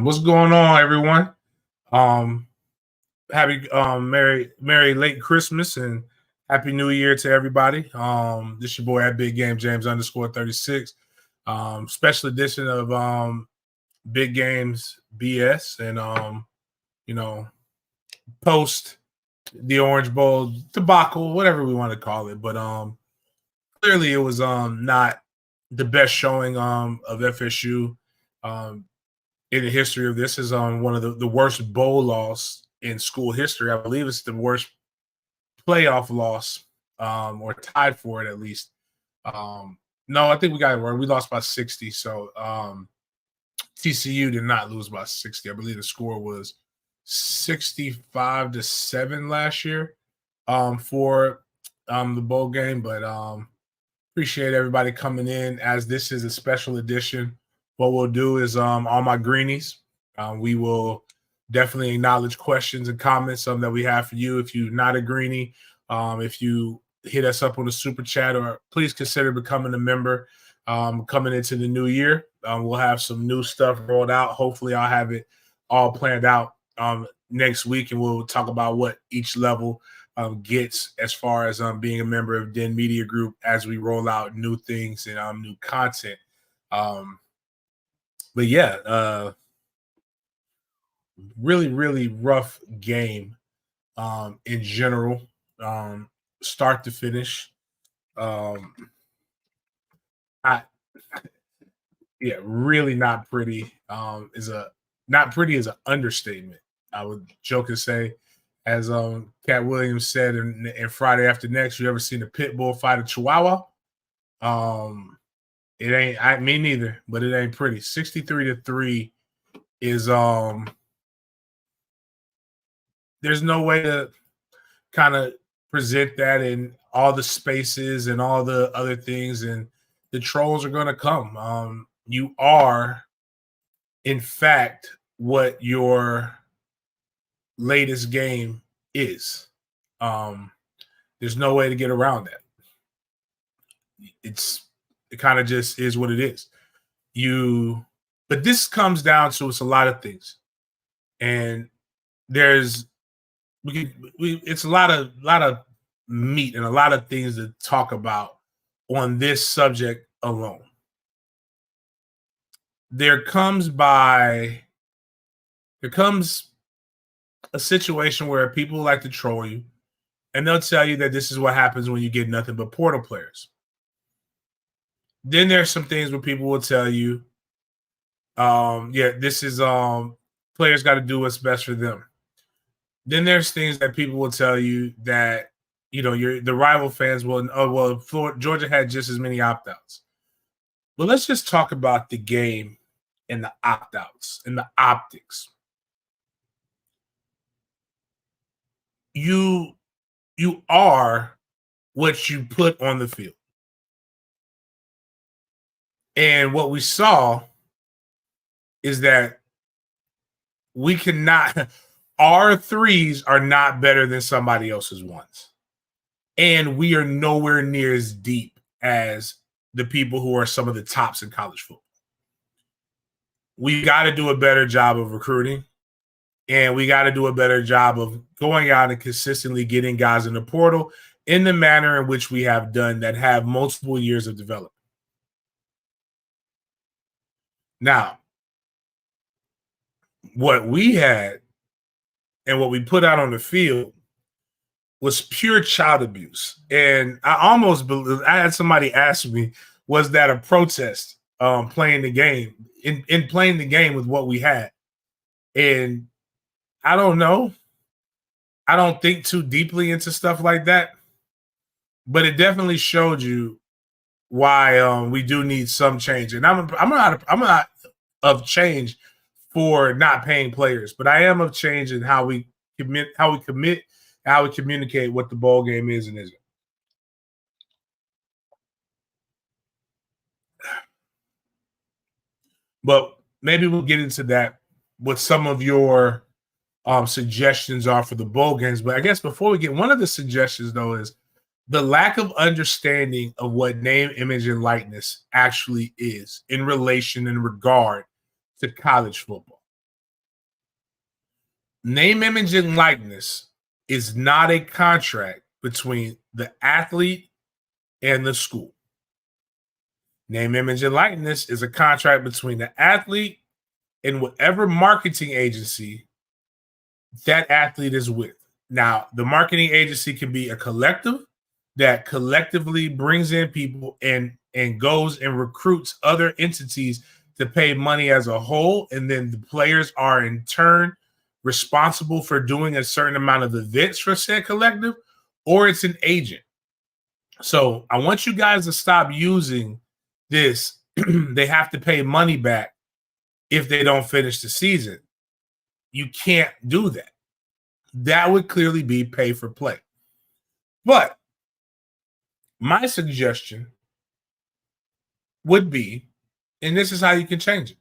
What's going on, everyone? Um, happy merry late Christmas and happy New Year to everybody. This your boy at Big Game James _36. Special edition of Big Games BS and you know, post the Orange Bowl debacle, whatever we want to call it. But clearly it was not the best showing of FSU. In the history of this is one of the worst bowl loss in school history. I believe it's the worst playoff loss, or tied for it at least. No, I think we got it wrong. We lost by 60. So TCU did not lose by 60. I believe the score was 65-7 last year for the bowl game. But appreciate everybody coming in as this is a special edition. What we'll do is all my greenies. We will definitely acknowledge questions and comments that we have for you. If you're not a greenie, if you hit us up on the super chat, or please consider becoming a member coming into the new year. We'll have some new stuff rolled out. Hopefully I'll have it all planned out next week, and we'll talk about what each level gets as far as being a member of Den Media Group as we roll out new things and new content. But yeah, really, really rough game in general, start to finish. Really not pretty. Not pretty is an understatement. I would joke and say, as Cat Williams said in Friday After Next, you ever seen a pit bull fight a chihuahua? It ain't me neither, but it ain't pretty. 63-3 is there's no way to kind of present that in all the spaces and all the other things, and the trolls are gonna come. You are, in fact, what your latest game is. There's no way to get around that. It kind of just is what it is. But this comes down to it's a lot of things, and it's a lot of meat and a lot of things to talk about on this subject alone. There comes a situation where people like to troll you, and they'll tell you that this is what happens when you get nothing but portal players. Then there's some things where people will tell you, this is players got to do what's best for them. Then there's things that people will tell you that, the rival fans will, Georgia had just as many opt-outs. But let's just talk about the game and the opt-outs and the optics. You are what you put on the field. And what we saw is that we cannot, our threes are not better than somebody else's ones. And we are nowhere near as deep as the people who are some of the tops in college football. We got to do a better job of recruiting, and we got to do a better job of going out and consistently getting guys in the portal in the manner in which we have done that have multiple years of development. Now, what we had and what we put out on the field was pure child abuse. And I had somebody ask me, was that a protest playing the game, in playing the game with what we had? And I don't know. I don't think too deeply into stuff like that. But it definitely showed you why we do need some change. And I'm not of change for not paying players, but I am of change in how we commit, how we communicate what the ball game is and isn't. But maybe we'll get into that, what some of your suggestions are for the bowl games. But I guess before we get, one of the suggestions though is the lack of understanding of what name, image, and likeness actually is in relation and regard to college football. Name, image, and likeness is not a contract between the athlete and the school. Name, image, and likeness is a contract between the athlete and whatever marketing agency that athlete is with. Now, the marketing agency can be a collective that collectively brings in people and goes and recruits other entities to pay money as a whole, and then the players are in turn responsible for doing a certain amount of events for said collective, or it's an agent. So I want you guys to stop using this. They have to pay money back if they don't finish the season. You can't do that. That would clearly be pay for play. But my suggestion would be, and this is how you can change it.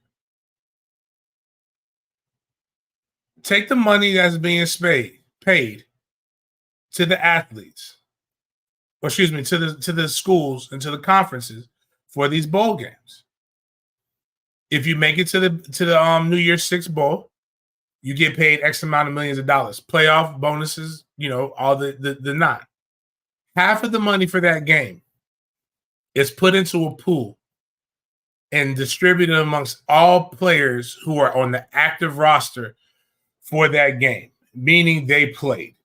Take the money that's being paid to the athletes, or excuse me, to the schools and to the conferences for these bowl games. If you make it to the New Year's Six bowl, you get paid X amount of millions of dollars, playoff bonuses, all the nine. Half of the money for that game is put into a pool and distributed amongst all players who are on the active roster for that game, meaning they played,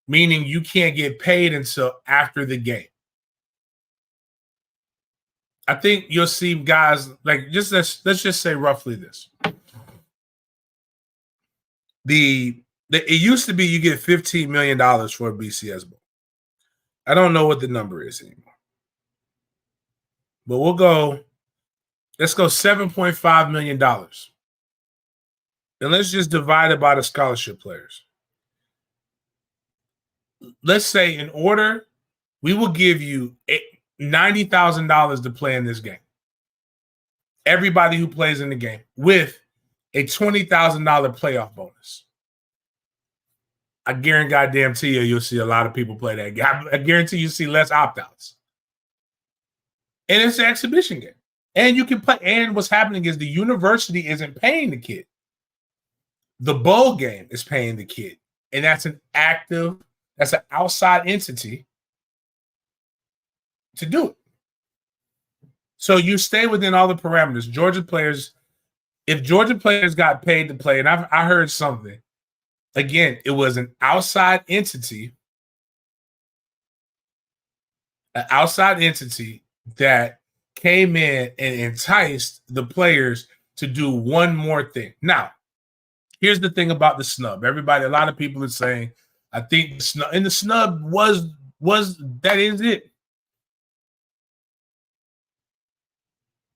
meaning you can't get paid until after the game. I think you'll see guys like let's just say roughly this. It used to be you get $15 million for a BCS bowl. I don't know what the number is anymore. But let's go $7.5 million. And let's just divide it by the scholarship players. Let's say in order, we will give you $90,000 to play in this game. Everybody who plays in the game with a $20,000 playoff bonus. I guarantee you'll see a lot of people play that game. I guarantee you see less opt-outs. And it's an exhibition game. And you can play. And what's happening is the university isn't paying the kid. The bowl game is paying the kid. And that's an outside entity to do it. So you stay within all the parameters. If Georgia players got paid to play, and I heard something, again, it was an outside entity that came in and enticed the players to do one more thing. Now, here's the thing about the snub. A lot of people are saying, I think the snub was that is it.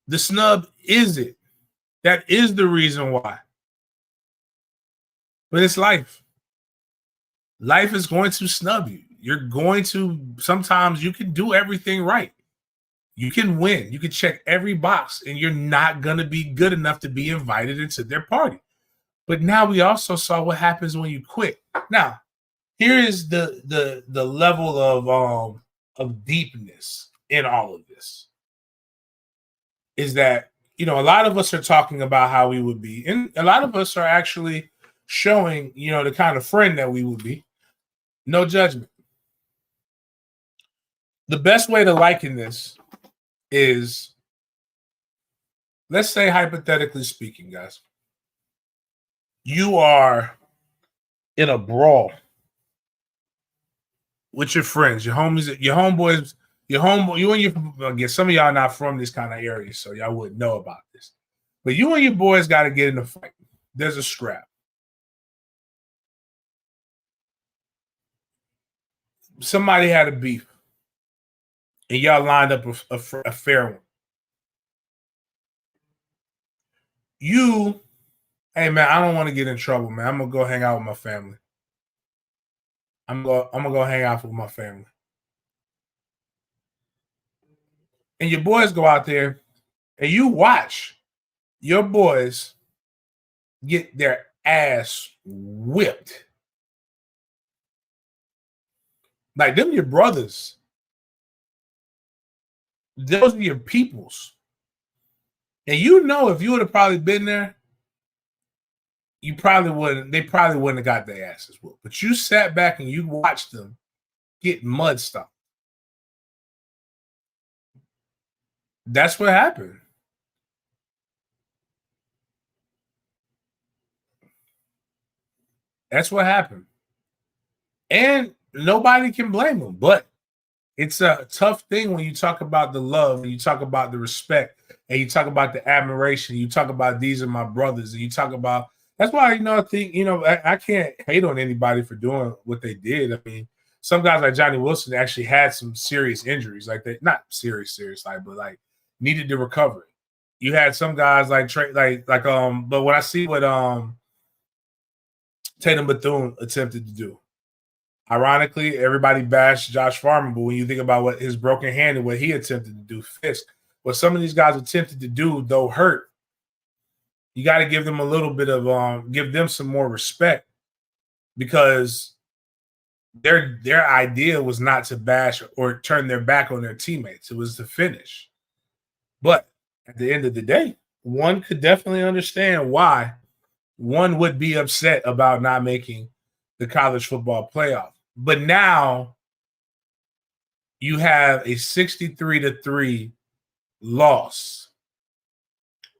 The snub is it. That is the reason why. But it's life. Life is going to snub you. Sometimes you can do everything right. You can win. You can check every box, and you're not going to be good enough to be invited into their party. But now we also saw what happens when you quit. Now, here is the level of deepness in all of this. Is that, a lot of us are talking about how we would be, and a lot of us are actually showing, the kind of friend that we would be. No judgment. The best way to liken this is, let's say, hypothetically speaking, guys, you are in a brawl with your friends, your homies, your homeboys, again, some of y'all not from this kind of area, so y'all wouldn't know about this. But you and your boys got to get in a fight. There's a scrap. Somebody had a beef, and y'all lined up a fair one. Hey man, I don't want to get in trouble, man. I'm gonna go hang out with my family. I'm gonna go hang out with my family. And your boys go out there, and you watch your boys get their ass whipped. Like, them your brothers. Those are your peoples. And if you would have probably been there, they probably wouldn't have got their asses whooped. But you sat back and you watched them get mud stomped. That's what happened. That's what happened. And nobody can blame them. But it's a tough thing when you talk about the love and you talk about the respect and you talk about the admiration. You talk about these are my brothers and you talk about that's why, I think, I can't hate on anybody for doing what they did. I mean, some guys like Johnny Wilson actually had some serious injuries, like they not serious, like, but like needed to recover. You had some guys like Trey, but when I see what Tatum Bethune attempted to do, ironically, everybody bashed Josh Farmer, but when you think about what his broken hand and what he attempted to do, Fisk, what some of these guys attempted to do, though hurt, you got to give them a little bit of give them some more respect because their idea was not to bash or turn their back on their teammates. It was to finish. But at the end of the day, one could definitely understand why one would be upset about not making the college football playoff. But now you have a 63-3 loss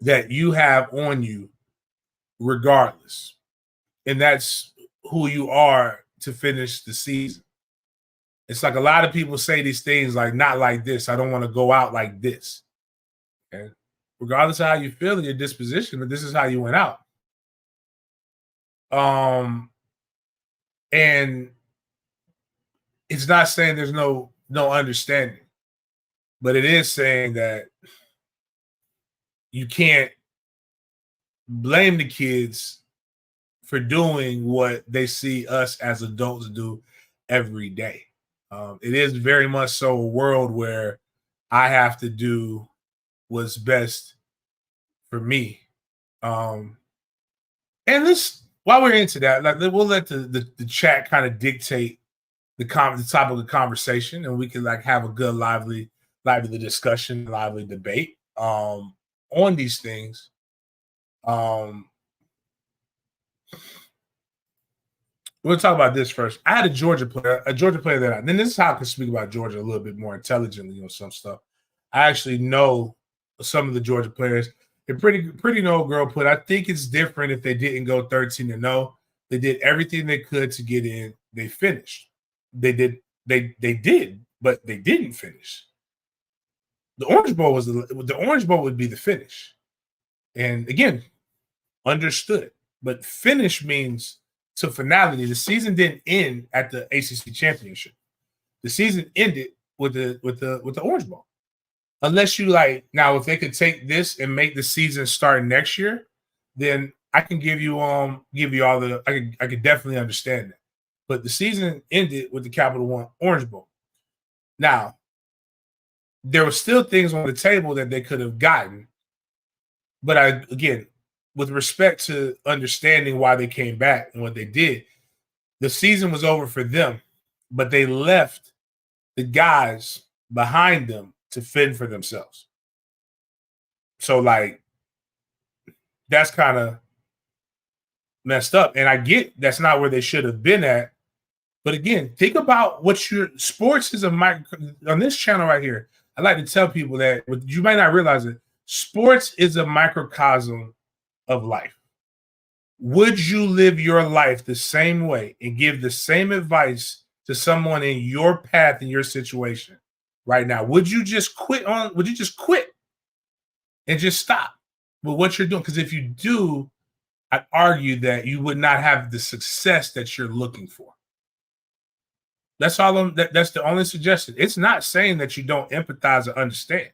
that you have on you regardless. And that's who you are to finish the season. It's like a lot of people say these things like, not like this. I don't want to go out like this. Okay? Regardless of how you feel in your disposition, but this is how you went out. And it's not saying there's no understanding, but it is saying that you can't blame the kids for doing what they see us as adults do every day. It is very much so a world where I have to do what's best for me. And this, while we're into that, like we'll let the chat kind of dictate the topic of the conversation, and we can like have a good lively discussion, lively debate on these things. We'll talk about this first. I had a Georgia player that then this is how I can speak about Georgia a little bit more intelligently on some stuff. I actually know some of the Georgia players. A pretty old girl put, I think it's different if they didn't go 13-0. They did everything they could to get in. They finished. They did, but they didn't finish. The Orange Bowl would be the finish. And again, understood. But finish means to finality. The season didn't end at the ACC championship. The season ended with the Orange Bowl. Unless you like now, if they could take this and make the season start next year, then I can give you all the I could definitely understand that. But the season ended with the Capital One Orange Bowl. Now, there were still things on the table that they could have gotten. But again, with respect to understanding why they came back and what they did, the season was over for them, but they left the guys behind them to fend for themselves. So, like, that's kind of messed up. And I get that's not where they should have been at. But again, think about what your sports is on this channel right here. I like to tell people that you might not realize it. Sports is a microcosm of life. Would you live your life the same way and give the same advice to someone in your path, in your situation right now? Would you just quit and just stop with what you're doing? Because if you do, I'd argue that you would not have the success that you're looking for. That's all. That's the only suggestion. It's not saying that you don't empathize or understand.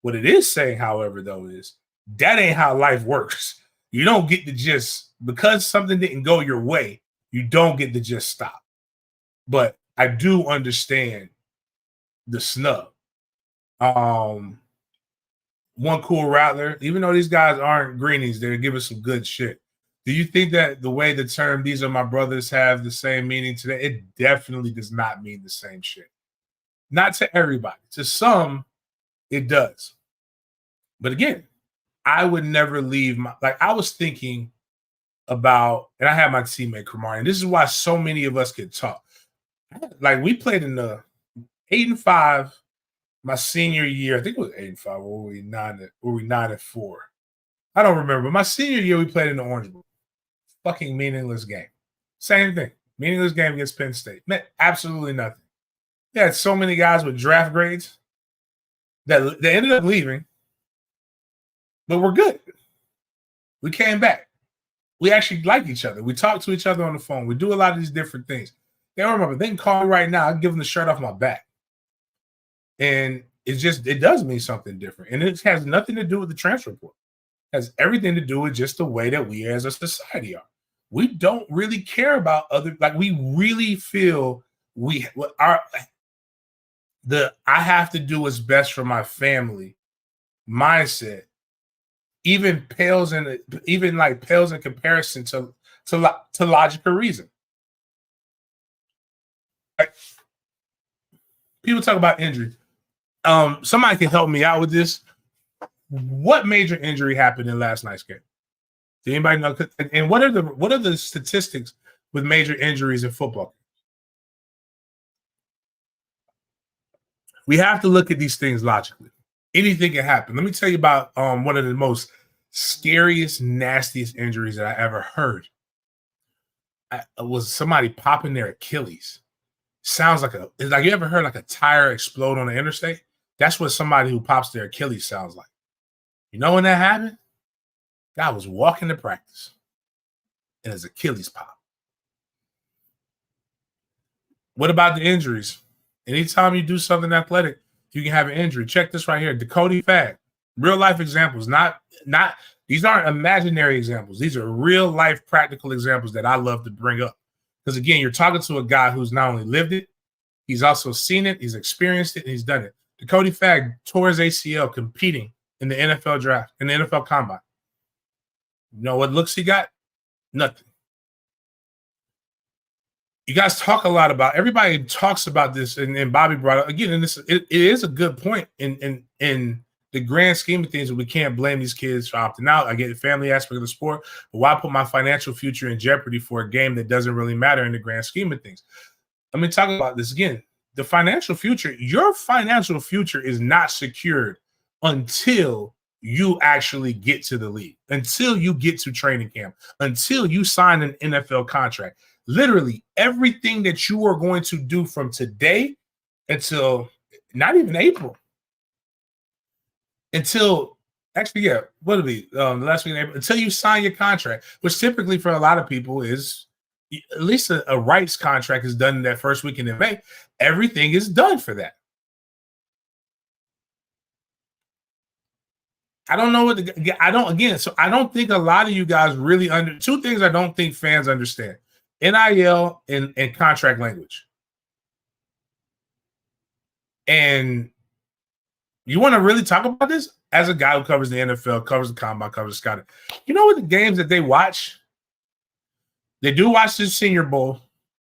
What it is saying, however, though, is that ain't how life works. You don't get to just, because something didn't go your way, you don't get to just stop. But I do understand the snub. One cool rattler, even though these guys aren't greenies, they're giving some good shit. Do you think that the way the term "these are my brothers" have the same meaning today? It definitely does not mean the same shit. Not to everybody. To some, it does. But again, I would never leave I was thinking about, and I had my teammate Kamari, and this is why so many of us could talk. Like we played in the 8-5 my senior year. I think it was 8-5. Or were we 9-4? I don't remember. My senior year, we played in the Orange Bowl. Fucking meaningless game. Same thing. Meaningless game against Penn State. Meant absolutely nothing. They had so many guys with draft grades that they ended up leaving, but we're good. We came back. We actually like each other. We talk to each other on the phone. We do a lot of these different things. They don't remember. They can call me right now. I'll give them the shirt off my back. And it does mean something different. And it has nothing to do with the transfer portal. It has everything to do with just the way that we as a society are. We don't really care about we really feel I have to do what's best for my family mindset pales in comparison to logical reason. Like, people talk about injury. Somebody can help me out with this. What major injury happened in last night's game? Does anybody know? And what are the statistics with major injuries in football? We have to look at these things logically. Anything can happen. Let me tell you about one of the most scariest, nastiest injuries that I ever heard. It was somebody popping their Achilles. Sounds like you ever heard like a tire explode on the interstate? That's what somebody who pops their Achilles sounds like. You know when that happened? Guy was walking to practice and his Achilles popped. What about the injuries? Anytime you do something athletic, you can have an injury. Check this right here. Dakota Fag. Real life examples. Not these aren't imaginary examples. These are real life practical examples that I love to bring up. Because again, you're talking to a guy who's not only lived it, he's also seen it, he's experienced it, and he's done it. Dakota Fag tore his ACL competing in the NFL draft, in the NFL combine. You know what looks he got? Nothing. You guys talk a lot about, everybody talks about this, and Bobby brought up again, and it is a good point in the grand scheme of things. We can't blame these kids for opting out. I get the family aspect of the sport, but why put my financial future in jeopardy for a game that doesn't really matter in the grand scheme of things? Let me talk about this again. The financial future, your financial future is not secured until you actually get to the league, until you get to training camp, until you sign an NFL contract. Literally everything that you are going to do from today until not even April, until actually, yeah, what'll be last week in April, until you sign your contract, which typically for a lot of people is at least a rights contract is done in that first weekend in May. Everything is done for that. I don't know so I don't think a lot of you guys really two things I don't think fans understand: NIL and contract language. And you want to really talk about this as a guy who covers the NFL, covers the combine, covers scouting. You know what the games that they watch? They do watch the Senior Bowl.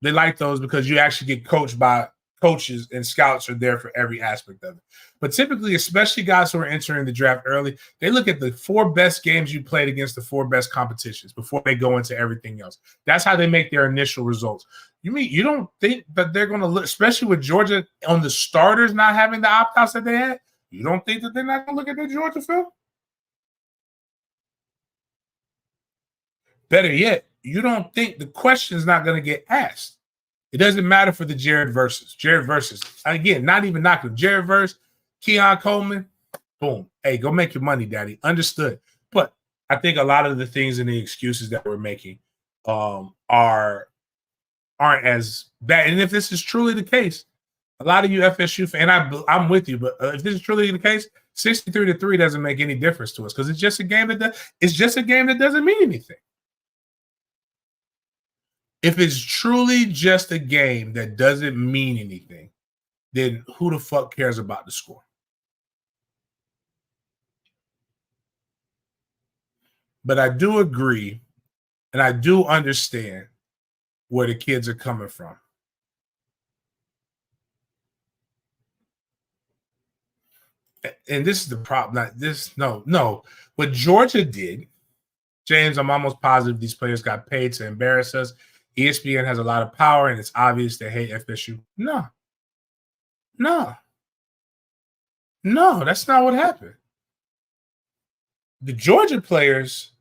They like those because you actually get coached by coaches, and scouts are there for every aspect of it. But typically, especially guys who are entering the draft early, they look at the 4 best games you played against the 4 best competitions before they go into everything else. That's how they make their initial results. You don't think that they're going to look, especially with Georgia on the starters not having the opt-outs that they had, you don't think that they're not going to look at their Georgia film? Better yet, you don't think the question is not going to get asked. It doesn't matter for the Jared versus. Again, not even knocking Jared versus Keon Coleman. Boom. Hey, go make your money, daddy. Understood. But I think a lot of the things and the excuses that we're making aren't as bad. And if this is truly the case, a lot of you FSU fans, and I'm with you, but if this is truly the case, 63-3 doesn't make any difference to us because it's just a game that doesn't mean anything. If it's truly just a game that doesn't mean anything, then who the fuck cares about the score? But I do agree, and I do understand where the kids are coming from. And this is the problem. What Georgia did James, I'm almost positive these players got paid to embarrass us. ESPN has a lot of power, and it's obvious they hate FSU. No, that's not what happened. The Georgia players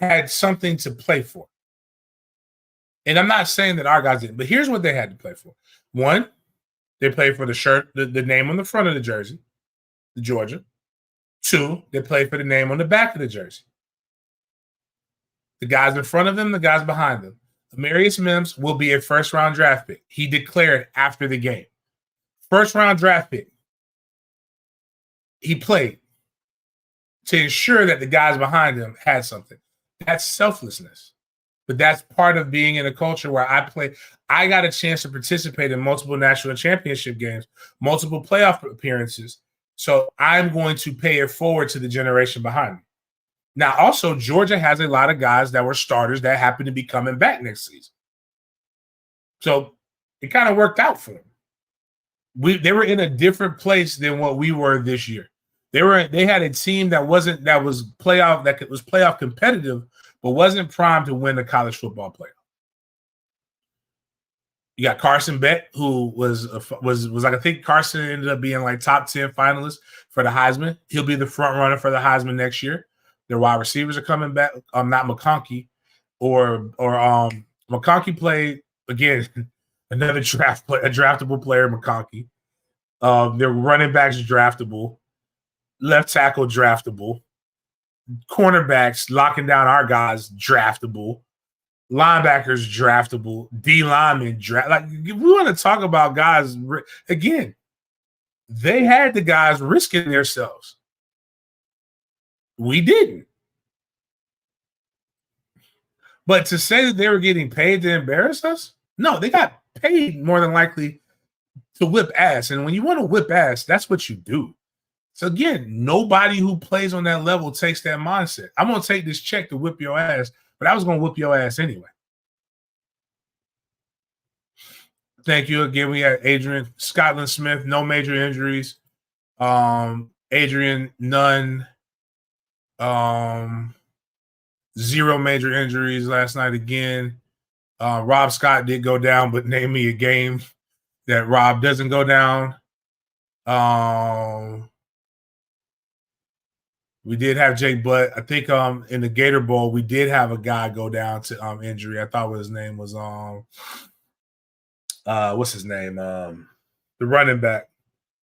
had something to play for. And I'm not saying that our guys didn't, but here's what they had to play for. One, they played for the shirt, the name on the front of the jersey, the Georgia. Two, they played for the name on the back of the jersey. The guys in front of them, the guys behind them. Amarius Mims will be a first-round draft pick. He declared after the game. First-round draft pick. He played to ensure that the guys behind him had something. That's selflessness. But that's part of being in a culture where I got a chance to participate in multiple national championship games, multiple playoff appearances. So I'm going to pay it forward to the generation behind me. Now, also, Georgia has a lot of guys that were starters that happen to be coming back next season. So it kind of worked out for them. They were in a different place than what we were this year. They had a team that was playoff competitive, but wasn't primed to win the college football playoff. You got Carson Beck, who was like, I think Carson ended up being like top 10 finalist for the Heisman. He'll be the front runner for the Heisman next year. Their wide receivers are coming back. Not McConkey, or McConkey played again. Another draftable player, McConkey. Their running backs draftable, left tackle draftable, cornerbacks locking down our guys draftable, linebackers draftable, D linemen draft. Like, we want to talk about guys again. They had the guys risking themselves. We didn't. But to say that they were getting paid to embarrass us, no, they got paid more than likely to whip ass. And when you want to whip ass, that's what you do. So again, nobody who plays on that level takes that mindset. I'm going to take this check to whip your ass, but I was going to whip your ass anyway. Thank you again. We had Adrian Scotland Smith, no major injuries. Adrian, none. 0 major injuries last night again. Rob Scott did go down, but name me a game that Rob doesn't go down. We did have Jake Butt. I think in the Gator Bowl, we did have a guy go down to injury. I thought what his name was what's his name? The running back,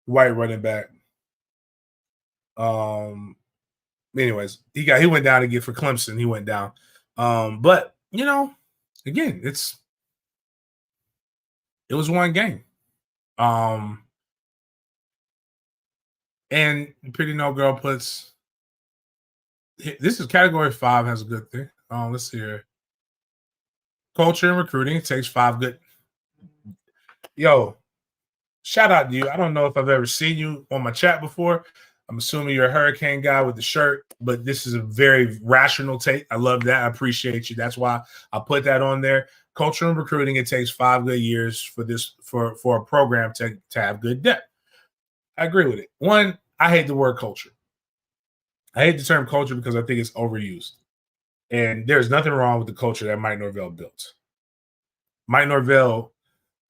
white running back. Anyways, he went down again for Clemson. He went down. But again, it was one game. And Pretty No Girl puts this is category 5 has a good thing. Let's see here. Culture and recruiting, it takes 5 good. Yo, shout out to you. I don't know if I've ever seen you on my chat before. I'm assuming you're a Hurricane guy with the shirt, but this is a very rational take. I love that. I appreciate you. That's why I put that on there. Culture and recruiting, it takes 5 good years for a program to have good depth. I agree with it. One, I hate the word culture. I hate the term culture because I think it's overused. And there's nothing wrong with the culture that Mike Norvell built. Mike Norvell,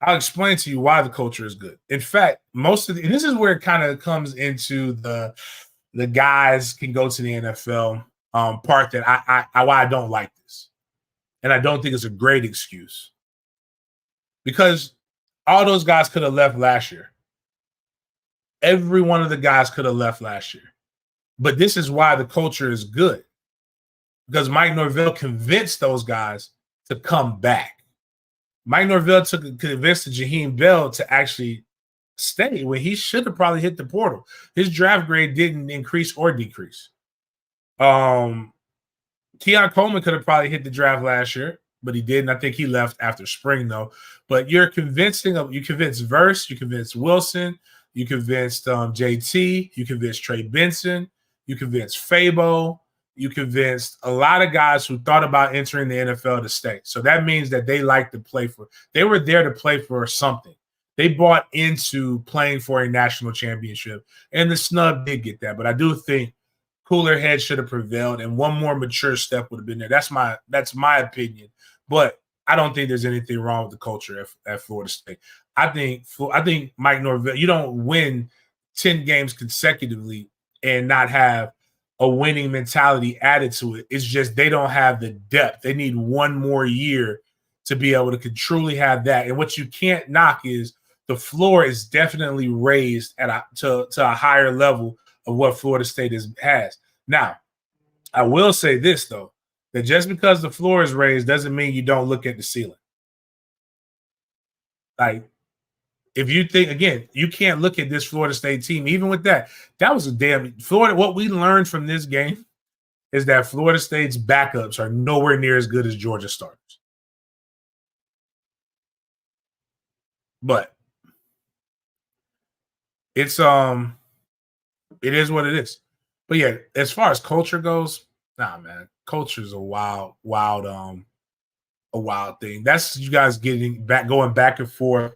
I'll explain to you why the culture is good. In fact, this is where it kind of comes into the guys can go to the NFL part that why I don't like this. And I don't think it's a great excuse. Because all those guys could have left last year. Every one of the guys could have left last year. But this is why the culture is good. Because Mike Norvell convinced those guys to come back. Mike Norvell convinced Jaheim Bell to actually stay when he should have probably hit the portal. His draft grade didn't increase or decrease. Keon Coleman could have probably hit the draft last year, but he didn't. I think he left after spring, though. But you convinced Verse, you convinced Wilson, you convinced JT, you convinced Trey Benson, you convinced Fabo, you convinced a lot of guys who thought about entering the NFL to stay. So that means that they like to play they were there to play for something. They bought into playing for a national championship, and the snub did get that. But I do think cooler head should have prevailed, and one more mature step would have been there. That's my opinion. But I don't think there's anything wrong with the culture at Florida State. I think Mike Norvell, you don't win 10 games consecutively and not have a winning mentality added to it. It's just they don't have the depth. They need one more year to be able to truly have that. And what you can't knock is the floor is definitely raised to a higher level of what Florida State has. Now, I will say this, though, that just because the floor is raised doesn't mean you don't look at the ceiling. Like, if you think, again, you can't look at this Florida State team, even with that was a damn Florida. What we learned from this game is that Florida State's backups are nowhere near as good as Georgia starters. But it is what it is. But yeah, as far as culture goes, nah, man, culture is a wild thing. That's you guys going back and forth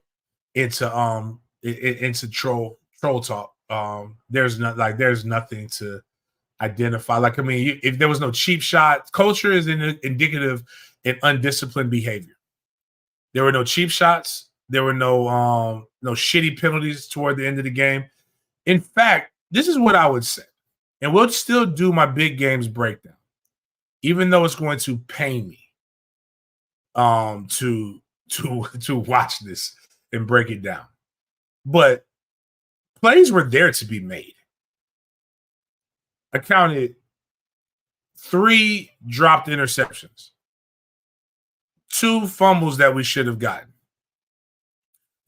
into troll talk. There's nothing to identify. Like, I mean, if there was no cheap shot, culture is indicative in undisciplined behavior. There were no cheap shots. There were no shitty penalties toward the end of the game. In fact, this is what I would say, and we'll still do my big games breakdown, even though it's going to pain me to watch this and break it down. But plays were there to be made. I counted 3 dropped interceptions, 2 fumbles that we should have gotten.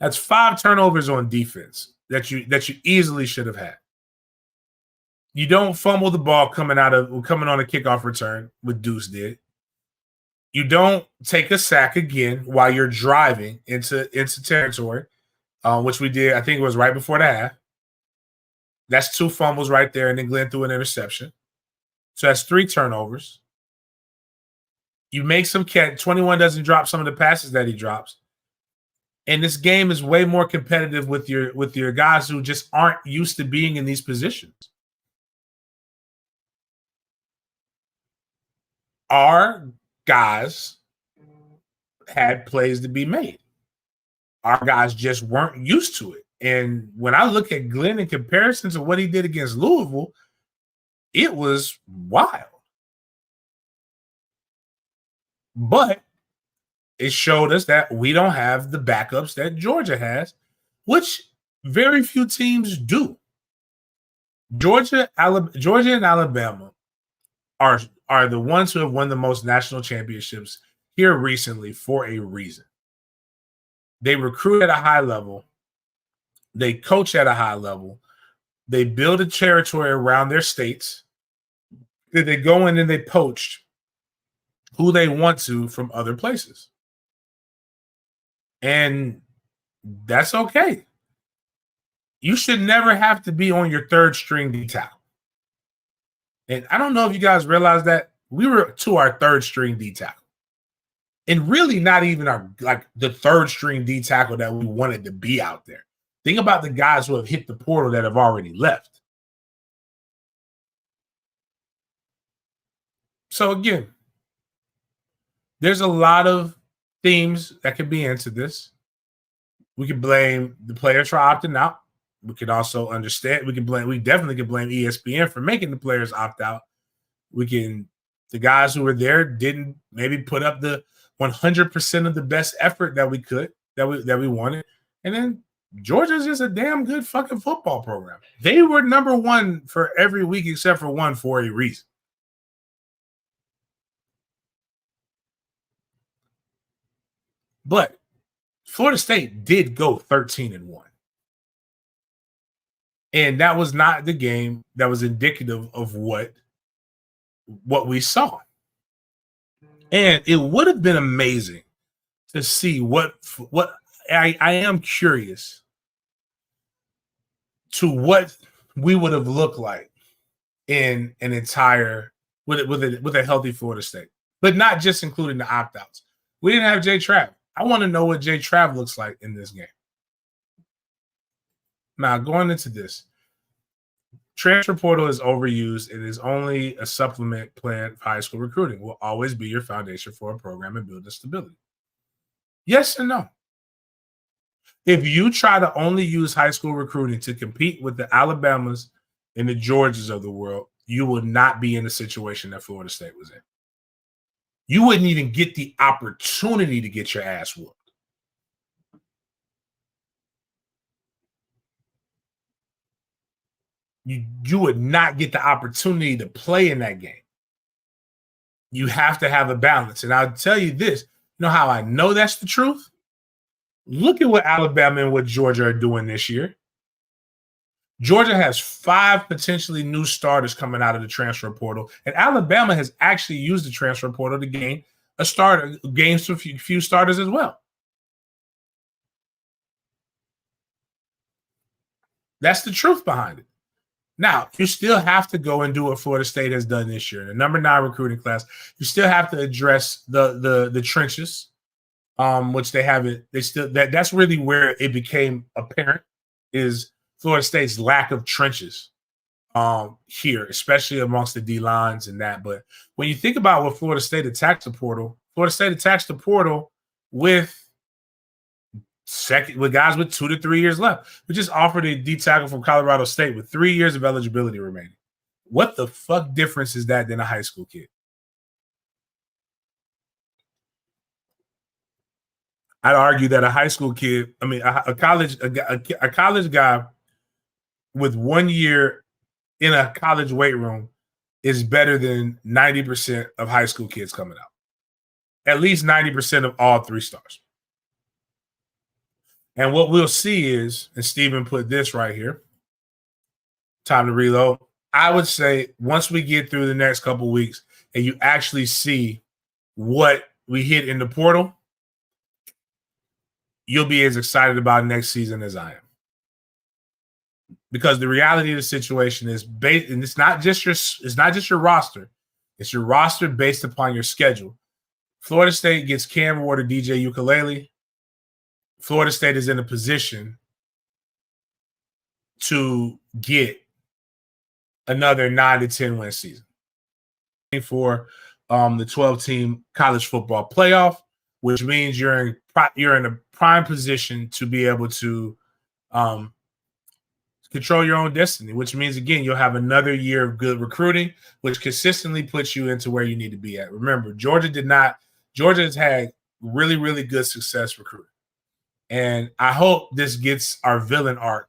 That's 5 turnovers on defense that you easily should have had. You don't fumble the ball coming on a kickoff return, what Deuce did. You don't take a sack again while you're driving into territory, which we did. I think it was right before the half. That's 2 fumbles right there, and then Glenn threw an interception. So that's 3 turnovers. You make some catch. 21 doesn't drop some of the passes that he drops. And this game is way more competitive with your guys who just aren't used to being in these positions. Our guys had plays to be made. Our guys just weren't used to it. And when I look at Glenn in comparison to what he did against Louisville, it was wild. But it showed us that we don't have the backups that Georgia has, which very few teams do. Georgia and Alabama are the ones who have won the most national championships here recently for a reason. They recruit at a high level. They coach at a high level. They build a territory around their states. They go in and they poach who they want to from other places. And that's okay. You should never have to be on your 3rd string D tackle. And I don't know if you guys realize that we were to our 3rd string D tackle. And really not even the 3rd string D tackle that we wanted to be out there. Think about the guys who have hit the portal that have already left. So again, there's a lot of themes that could be into this. We could blame the players for opting out. We could also understand. We definitely could blame ESPN for making the players opt out. The guys who were there didn't maybe put up the 100% of the best effort that we could, that we wanted. And then Georgia's just a damn good fucking football program. They were number 1 for every week except for one for a reason. But Florida State did go 13-1. And that was not the game that was indicative of what we saw. And it would have been amazing to see what I am curious to what we would have looked like in an entire with a healthy Florida State, but not just including the opt-outs. We didn't have Jay Trav. I want to know what Jay Trav looks like in this game. Now, going into this, transfer portal is overused. It is only a supplement plan for high school recruiting. Will always be your foundation for a program and building stability. Yes and no. If you try to only use high school recruiting to compete with the Alabamas and the Georgias of the world, you will not be in the situation that Florida State was in. You wouldn't even get the opportunity to get your ass whooped. You would not get the opportunity to play in that game. You have to have a balance. And I'll tell you this, you know how I know that's the truth? Look at what Alabama and what Georgia are doing this year. Georgia has 5 potentially new starters coming out of the transfer portal, and Alabama has actually used the transfer portal to gain a starter, gain some few starters as well. That's the truth behind it. Now, you still have to go and do what Florida State has done this year. The number 9 recruiting class, you still have to address the trenches, which they haven't. They still that's really where it became apparent is Florida State's lack of trenches here, especially amongst the D lines and that. But when you think about what Florida State attacks the portal, with guys with 2 to 3 years left. We just offered a D tackle from Colorado State with 3 years of eligibility remaining. What the fuck difference is that than a high school kid? I'd argue that a high school kid, a college guy with 1 year in a college weight room is better than 90% of high school kids coming out. At least 90% of all 3 stars. And what we'll see is, and Steven put this right here, time to reload. I would say once we get through the next couple weeks and you actually see what we hit in the portal, you'll be as excited about next season as I am. Because the reality of the situation is based, and it's not just your roster, it's your roster based upon your schedule. Florida State gets Cam Ward or DJ Ukulele. Florida State is in a position to get another 9 to 10 win season for the 12-team college football playoff, which means you're in a prime position to be able to control your own destiny, which means, again, you'll have another year of good recruiting, which consistently puts you into where you need to be at. Remember, Georgia has had really, really good success recruiting. And I hope this gets our villain arc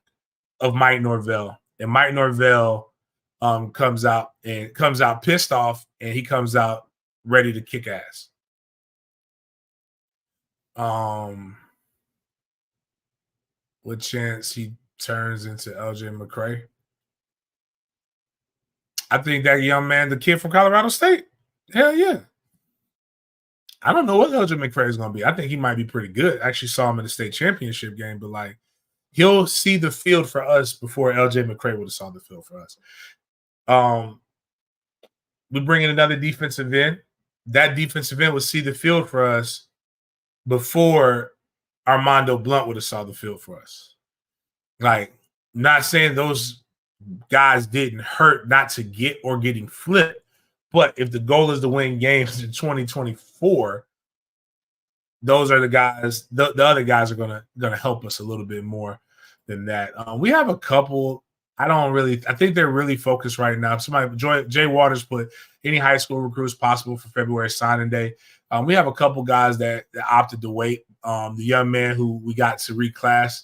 of Mike Norvell. And Mike Norvell comes out pissed off, and he comes out ready to kick ass. What chance he turns into LJ McCray? I think that young man, the kid from Colorado State, hell yeah. I don't know what LJ McCray is going to be. I think he might be pretty good. I actually saw him in the state championship game, but like he'll see the field for us before LJ McCray would have saw the field for us. We bring in another defensive end. That defensive end would see the field for us before Armando Blunt would have saw the field for us. Like, not saying those guys didn't hurt not to get or getting flipped, but if the goal is to win games in 2024, those are the guys. The other guys are gonna help us a little bit more than that. We have a couple. I think they're really focused right now. Jay Waters put any high school recruits possible for February signing day. We have a couple guys that opted to wait. The young man who we got to reclass,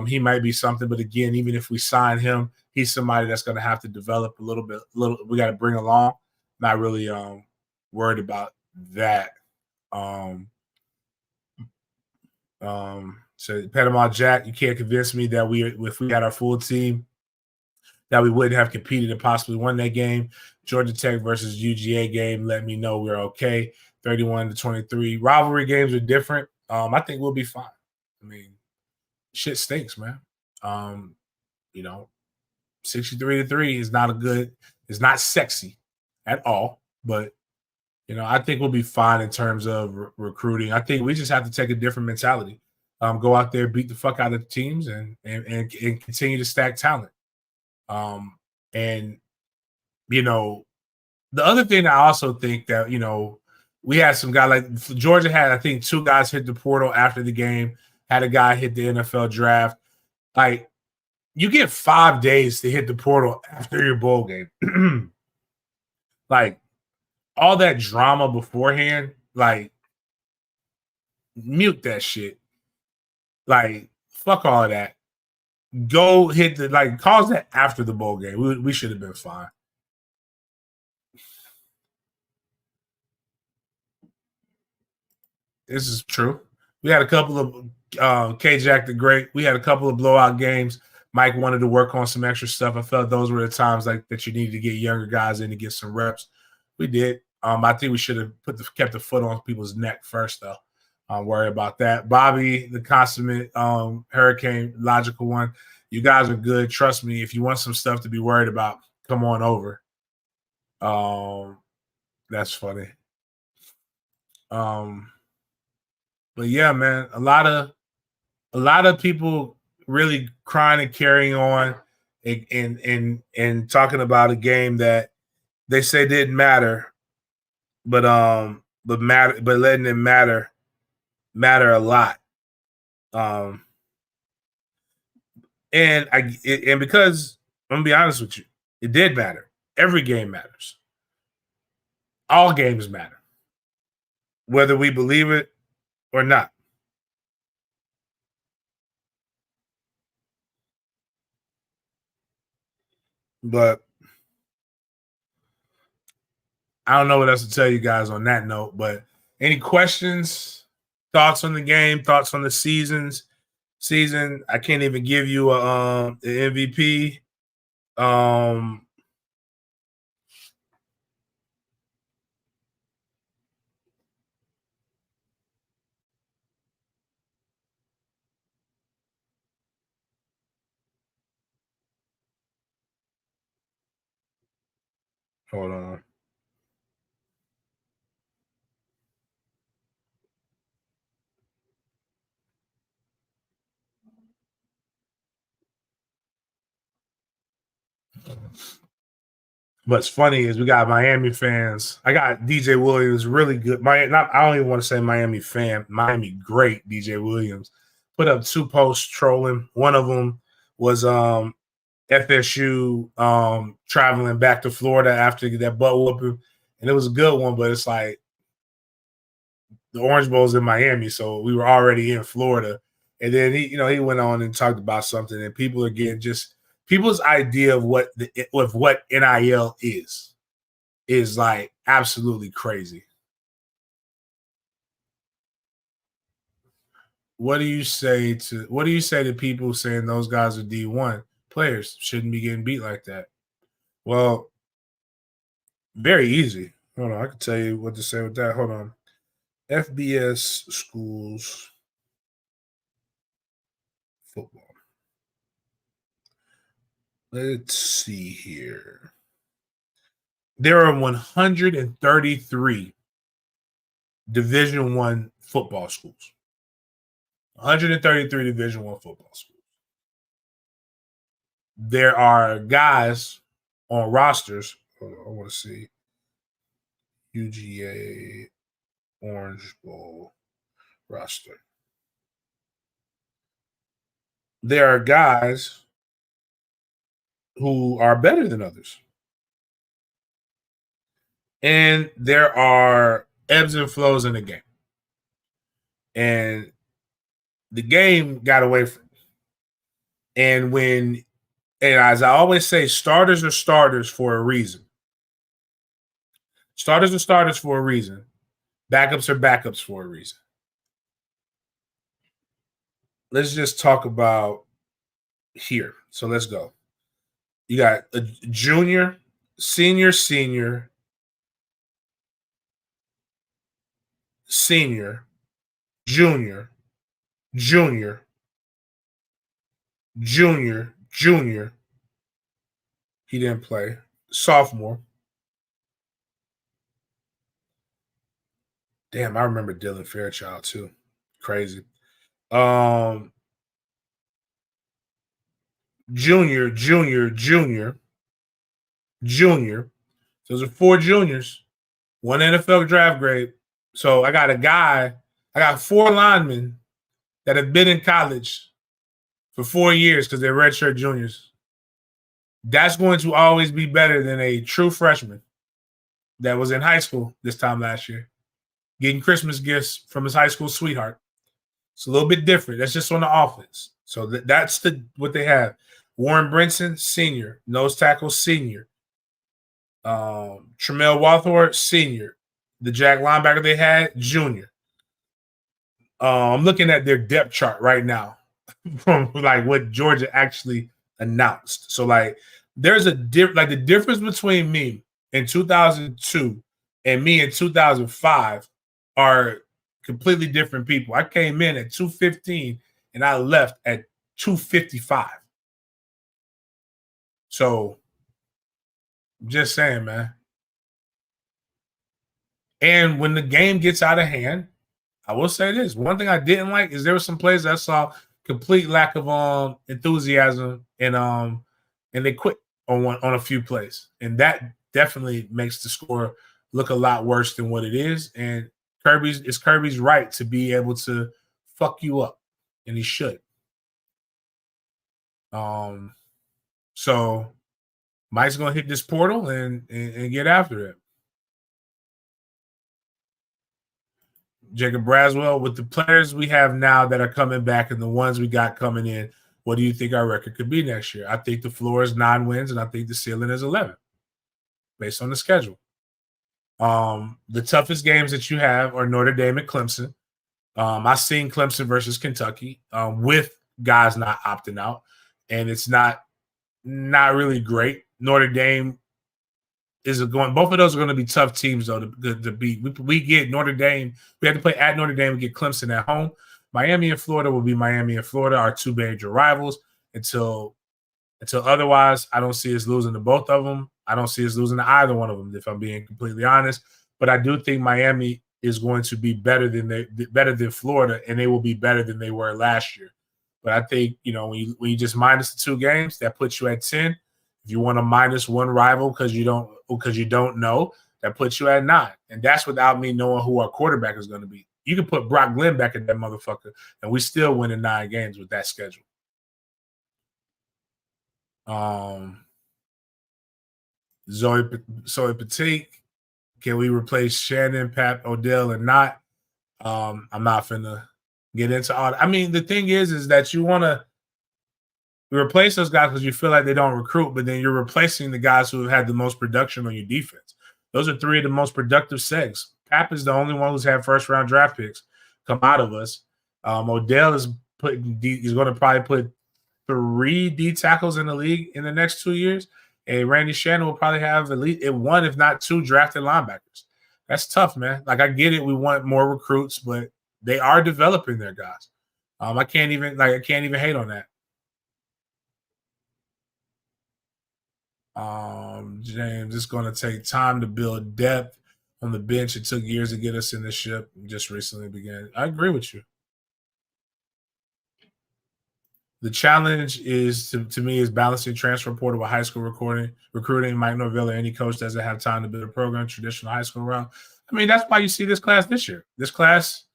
he might be something. But again, even if we sign him, he's somebody that's going to have to develop a little bit. We got to bring along. Not really worried about that. So Panama Jack, you can't convince me that if we had our full team, that we wouldn't have competed and possibly won that game. Georgia Tech versus UGA game, let me know we're okay. 31-23. Rivalry games are different. I think we'll be fine. I mean, shit stinks, man. 63-3 is not sexy at all, but I think we'll be fine in terms of recruiting. I think we just have to take a different mentality. Go out there, beat the fuck out of the teams, and continue to stack talent. And, you know, the other thing I also think that, we had some guy like Georgia had, I think, 2 guys hit the portal after the game, had a guy hit the NFL draft. Like, you get 5 days to hit the portal after your bowl game. Like, all that drama beforehand, like, mute that shit. Like, fuck all of that. Go hit cause that after the bowl game. We should have been fine. This is true. We had a couple of K-Jack the Great. We had a couple of blowout games. Mike wanted to work on some extra stuff. I felt those were the times like that you needed to get younger guys in to get some reps. We did. I think we should have kept the foot on people's neck first, though. Worry about that. Bobby, the consummate hurricane, logical one. You guys are good. Trust me. If you want some stuff to be worried about, come on over. That's funny. But yeah, man, a lot of people really crying and carrying on and talking about a game that they say didn't matter, but letting it matter a lot. And because I'm gonna be honest with you, it did matter. Every game matters. All games matter, whether we believe it or not. But I don't know what else to tell you guys on that note. But any questions, thoughts on the game, thoughts on the season? I can't even give you the MVP. Hold on. What's funny is we got Miami fans. I got DJ Williams, really good. I don't even want to say Miami fan. Miami great DJ Williams put up 2 posts trolling. One of them was FSU traveling back to Florida after that butt whooping, and it was a good one. But it's like the Orange Bowl's in Miami, so we were already in Florida. And then he went on and talked about something, and people are getting just people's idea of what NIL is like absolutely crazy. What do you say to people saying those guys are D1 players, shouldn't be getting beat like that? Well, very easy. Hold on, I can tell you what to say with that. Hold on. FBS schools football. Let's see here. There are 133 Division I football schools. 133 Division I football schools. There are guys on rosters. I want to see UGA Orange Bowl roster. There are guys who are better than others. And there are ebbs and flows in the game. And the game got away from me. And as I always say, starters are starters for a reason. Starters are starters for a reason. Backups are backups for a reason. Let's just talk about here. So let's go. You got a junior, senior, senior, junior, junior, junior. He didn't play. Sophomore. Damn, I remember Dylan Fairchild too. Crazy. Junior, junior. So those are 4 juniors, 1 NFL draft grade. So I got 4 linemen that have been in college for 4 years because they're redshirt juniors. That's going to always be better than a true freshman that was in high school this time last year, getting Christmas gifts from his high school sweetheart. It's a little bit different. That's just on the offense. So that's what they have. Warren Brinson, senior. Nose tackle, senior. Tremel Walthor, senior. The Jack linebacker they had, junior. I'm looking at their depth chart right now from like what Georgia actually announced. So like there's the difference between me in 2002 and me in 2005 are completely different people. I came in at 215 and I left at 255. So just saying, man. And when the game gets out of hand, I will say this. One thing I didn't like is there were some plays I saw complete lack of enthusiasm and they quit on a few plays. And that definitely makes the score look a lot worse than what it is. And Kirby's right to be able to fuck you up. And he should. So Mike's gonna hit this portal and get after it. Jacob Braswell, with the players we have now that are coming back and the ones we got coming in, what do you think our record could be next year? I think the floor is 9 wins, and I think the ceiling is 11, based on the schedule. The toughest games that you have are Notre Dame and Clemson. I've seen Clemson versus Kentucky with guys not opting out, and it's not really great. Notre Dame both of those are going to be tough teams though to beat. We get Notre Dame. We have to play at Notre Dame and get Clemson at home. Miami and Florida will be Miami and Florida, our 2 major rivals. Until otherwise, I don't see us losing to both of them. I don't see us losing to either one of them, if I'm being completely honest. But I do think Miami is going to be better than Florida, and they will be better than they were last year. But I think when you just minus the 2 games, that puts you at 10. If you want to minus 1 rival because you don't know, that puts you at 9. And that's without me knowing who our quarterback is going to be. You can put Brock Glenn back in that motherfucker, and we still win in 9 games with that schedule. Zoe Petit, can we replace Shannon, Pap, Odell, and not? I'm not finna get into all that. I mean, the thing is that you want to replace those guys because you feel like they don't recruit, but then you're replacing the guys who have had the most production on your defense. Those are 3 of the most productive segs. Pap is the only one who's had first-round draft picks come out of us. Odell is going to probably put 3 D tackles in the league in the next 2 years, and Randy Shannon will probably have at least 1, if not 2, drafted linebackers. That's tough, man. Like, I get it. We want more recruits, but they are developing their guys. I can't even hate on that. James, it's going to take time to build depth on the bench. It took years to get us in the ship. Just recently began. I agree with you. The challenge is to me is balancing transfer portal with high school recruiting. Mike Norvell or any coach doesn't have time to build a program traditional high school route. I mean, that's why you see this class this year. This class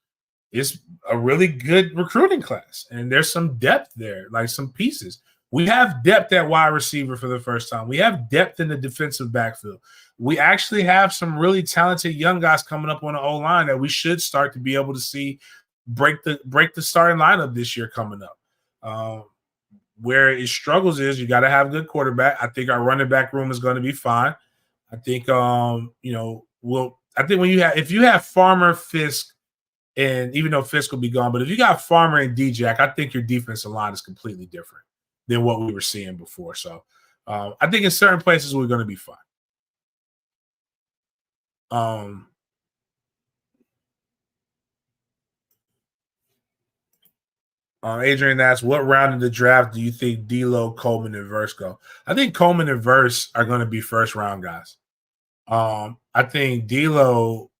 is a really good recruiting class, and there's some depth there, like some pieces. We have depth at wide receiver for the first time. We have depth in the defensive backfield. We actually have some really talented young guys coming up on the O-line that we should start to be able to see break the starting lineup this year coming up. Where it struggles is you got to have a good quarterback. I think our running back room is going to be fine. I think if you have Farmer, Fisk, and even though Fisk will be gone, but if you got Farmer and D-Jack, I think your defensive line is completely different than what we were seeing before. So I think in certain places we're going to be fine. Adrian asks, what round of the draft do you think D'Lo, Coleman, and Verse go? I think Coleman and Verse are going to be first-round guys. I think D'Lo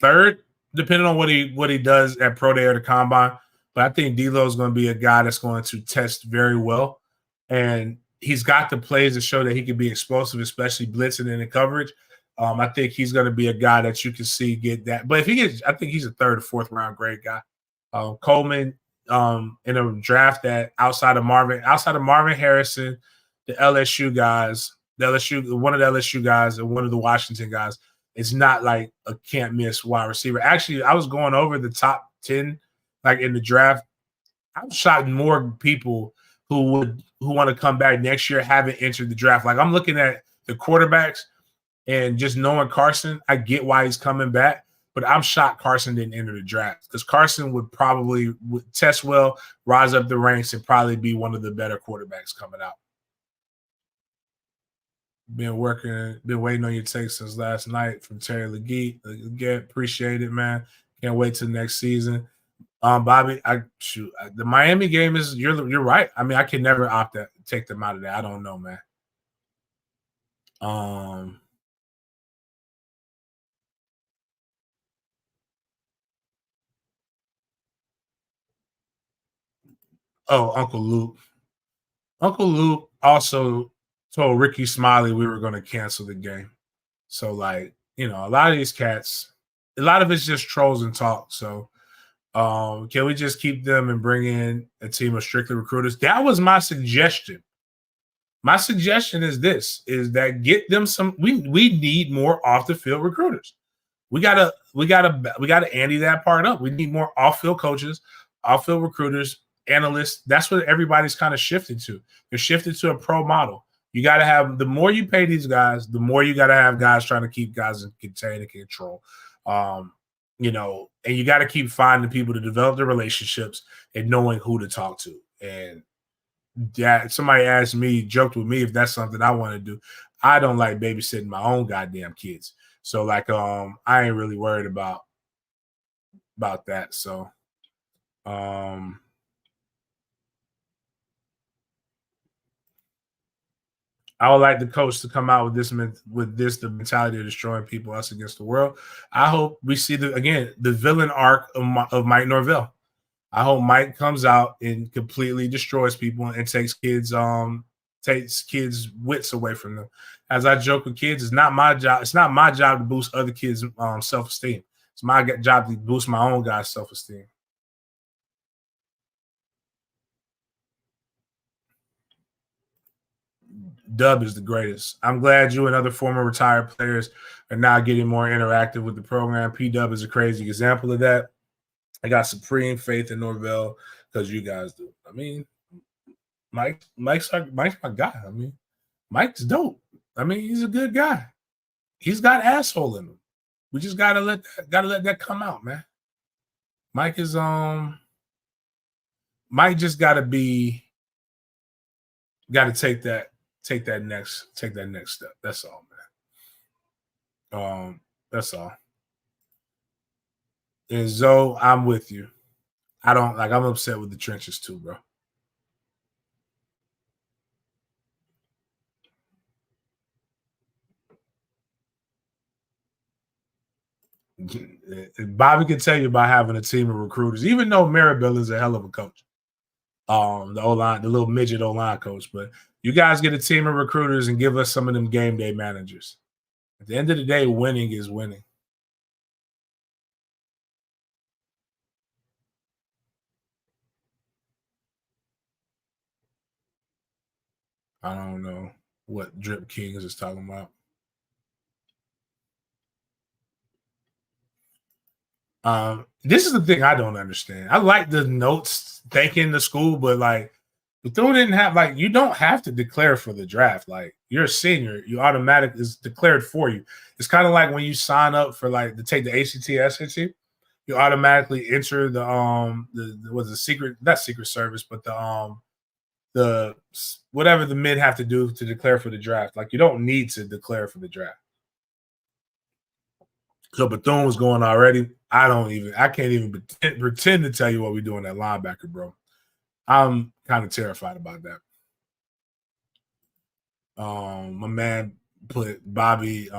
third, depending on what he does at Pro Day or the Combine. But I think D'Lo is going to be a guy that's going to test very well. And he's got the plays to show that he can be explosive, especially blitzing and in coverage. I think he's going to be a guy that you can see get that. But if he gets, I think he's a third or fourth round grade guy. Coleman in a draft that outside of Marvin Harrison, the LSU guys, one of the LSU guys and one of the Washington guys, it's not like a can't miss wide receiver. Actually, I was going over the top 10 like in the draft. I'm shocked more people who want to come back next year haven't entered the draft. Like I'm looking at the quarterbacks and just knowing Carson, I get why he's coming back, but I'm shocked Carson didn't enter the draft because Carson would probably test well, rise up the ranks, and probably be one of the better quarterbacks coming out. Been waiting on your take since last night from Terry Leggett. Again, appreciate it, man. Can't wait till next season. Bobby, the Miami game is you're right. I mean, I can never take them out of that. I don't know, man. Oh, Uncle Luke. Uncle Luke also told Ricky Smiley we were going to cancel the game. So, like, a lot of these cats, a lot of it's just trolls and talk. So, can we just keep them and bring in a team of strictly recruiters? That was my suggestion. My suggestion is that get them some. We need more off the field recruiters. We gotta ante that part up. We need more off field coaches, off field recruiters, analysts. That's what everybody's kind of shifted to. They're shifted to a pro model. You got to have the more you pay these guys, the more you got to have guys trying to keep guys in contain and control. And you got to keep finding people to develop the relationships and knowing who to talk to. And somebody asked me, joked with me if that's something I want to do. I don't like babysitting my own goddamn kids. So like, I ain't really worried about that. So, I would like the coach to come out with the mentality of destroying people, us against the world. I hope we see the villain arc of Mike Norvell. I hope Mike comes out and completely destroys people and takes kids' wits away from them. As I joke with kids, it's not my job. It's not my job to boost other kids' self-esteem. It's my job to boost my own guys' self-esteem. Dub is the greatest. I'm glad you and other former retired players are now getting more interactive with the program. P-Dub is a crazy example of that. I got supreme faith in Norvell because you guys do. I mean, Mike's my guy. I mean, Mike's dope. I mean, he's a good guy. He's got asshole in him. We just gotta let that come out, man. Mike is Mike just gotta take that next step. That's all, man. That's all. And Zoe, I'm with you. I'm upset with the trenches too, bro. Bobby can tell you about having a team of recruiters, even though Maribel is a hell of a coach. The O-line, the little midget O-line coach. But you guys get a team of recruiters and give us some of them game day managers. At the end of the day, winning is winning. I don't know what Drip Kings is talking about. This is the thing I don't understand. I like the notes thanking the school, but like Bethune didn't have you don't have to declare for the draft. Like you're a senior, you automatic is declared for you. It's kind of like when you sign up for to take the ACT, SAT, you automatically enter the secret, not Secret Service, but the whatever the men have to do to declare for the draft. Like you don't need to declare for the draft. So Bethune was going already. I can't even pretend to tell you what we're doing at linebacker, bro. I'm kind of terrified about that. My man put Bobby,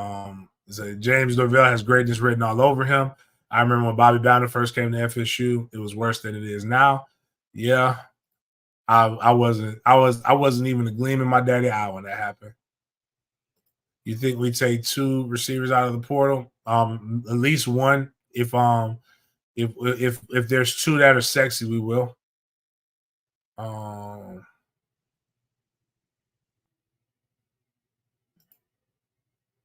James Norvell has greatness written all over him. I remember when Bobby Bowden first came to FSU, it was worse than it is now. Yeah. I wasn't even a gleam in my daddy eye when that happened. You think we take two receivers out of the portal? At least one. If there's two that are sexy, we will.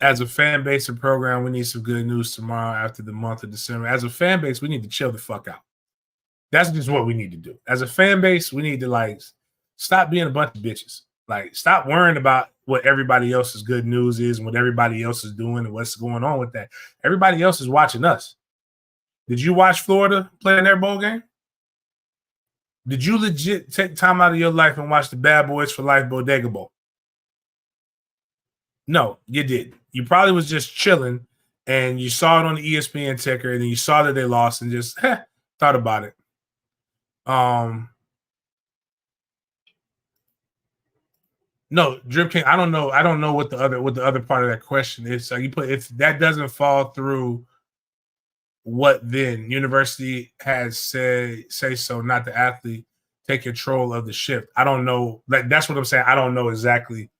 As a fan base and program, we need some good news tomorrow after the month of December. As a fan base, we need to chill the fuck out. That's just what we need to do. As a fan base, we need to like stop being a bunch of bitches. Like, stop worrying about what everybody else's good news is and what everybody else is doing and what's going on with that. Everybody else is watching us. Did you watch Florida play in their bowl game? Did you legit take time out of your life and watch the Bad Boys for Life Bodega Bowl? No, you did. You probably was just chilling and you saw it on the ESPN ticker and then you saw that they lost and just thought about it. No, Drip King. I don't know. I don't know what the other part of that question is. So you put, if that doesn't fall through, what then? University has say so, not the athlete. Take control of the shift. I don't know. Like, that's what I'm saying. I don't know exactly.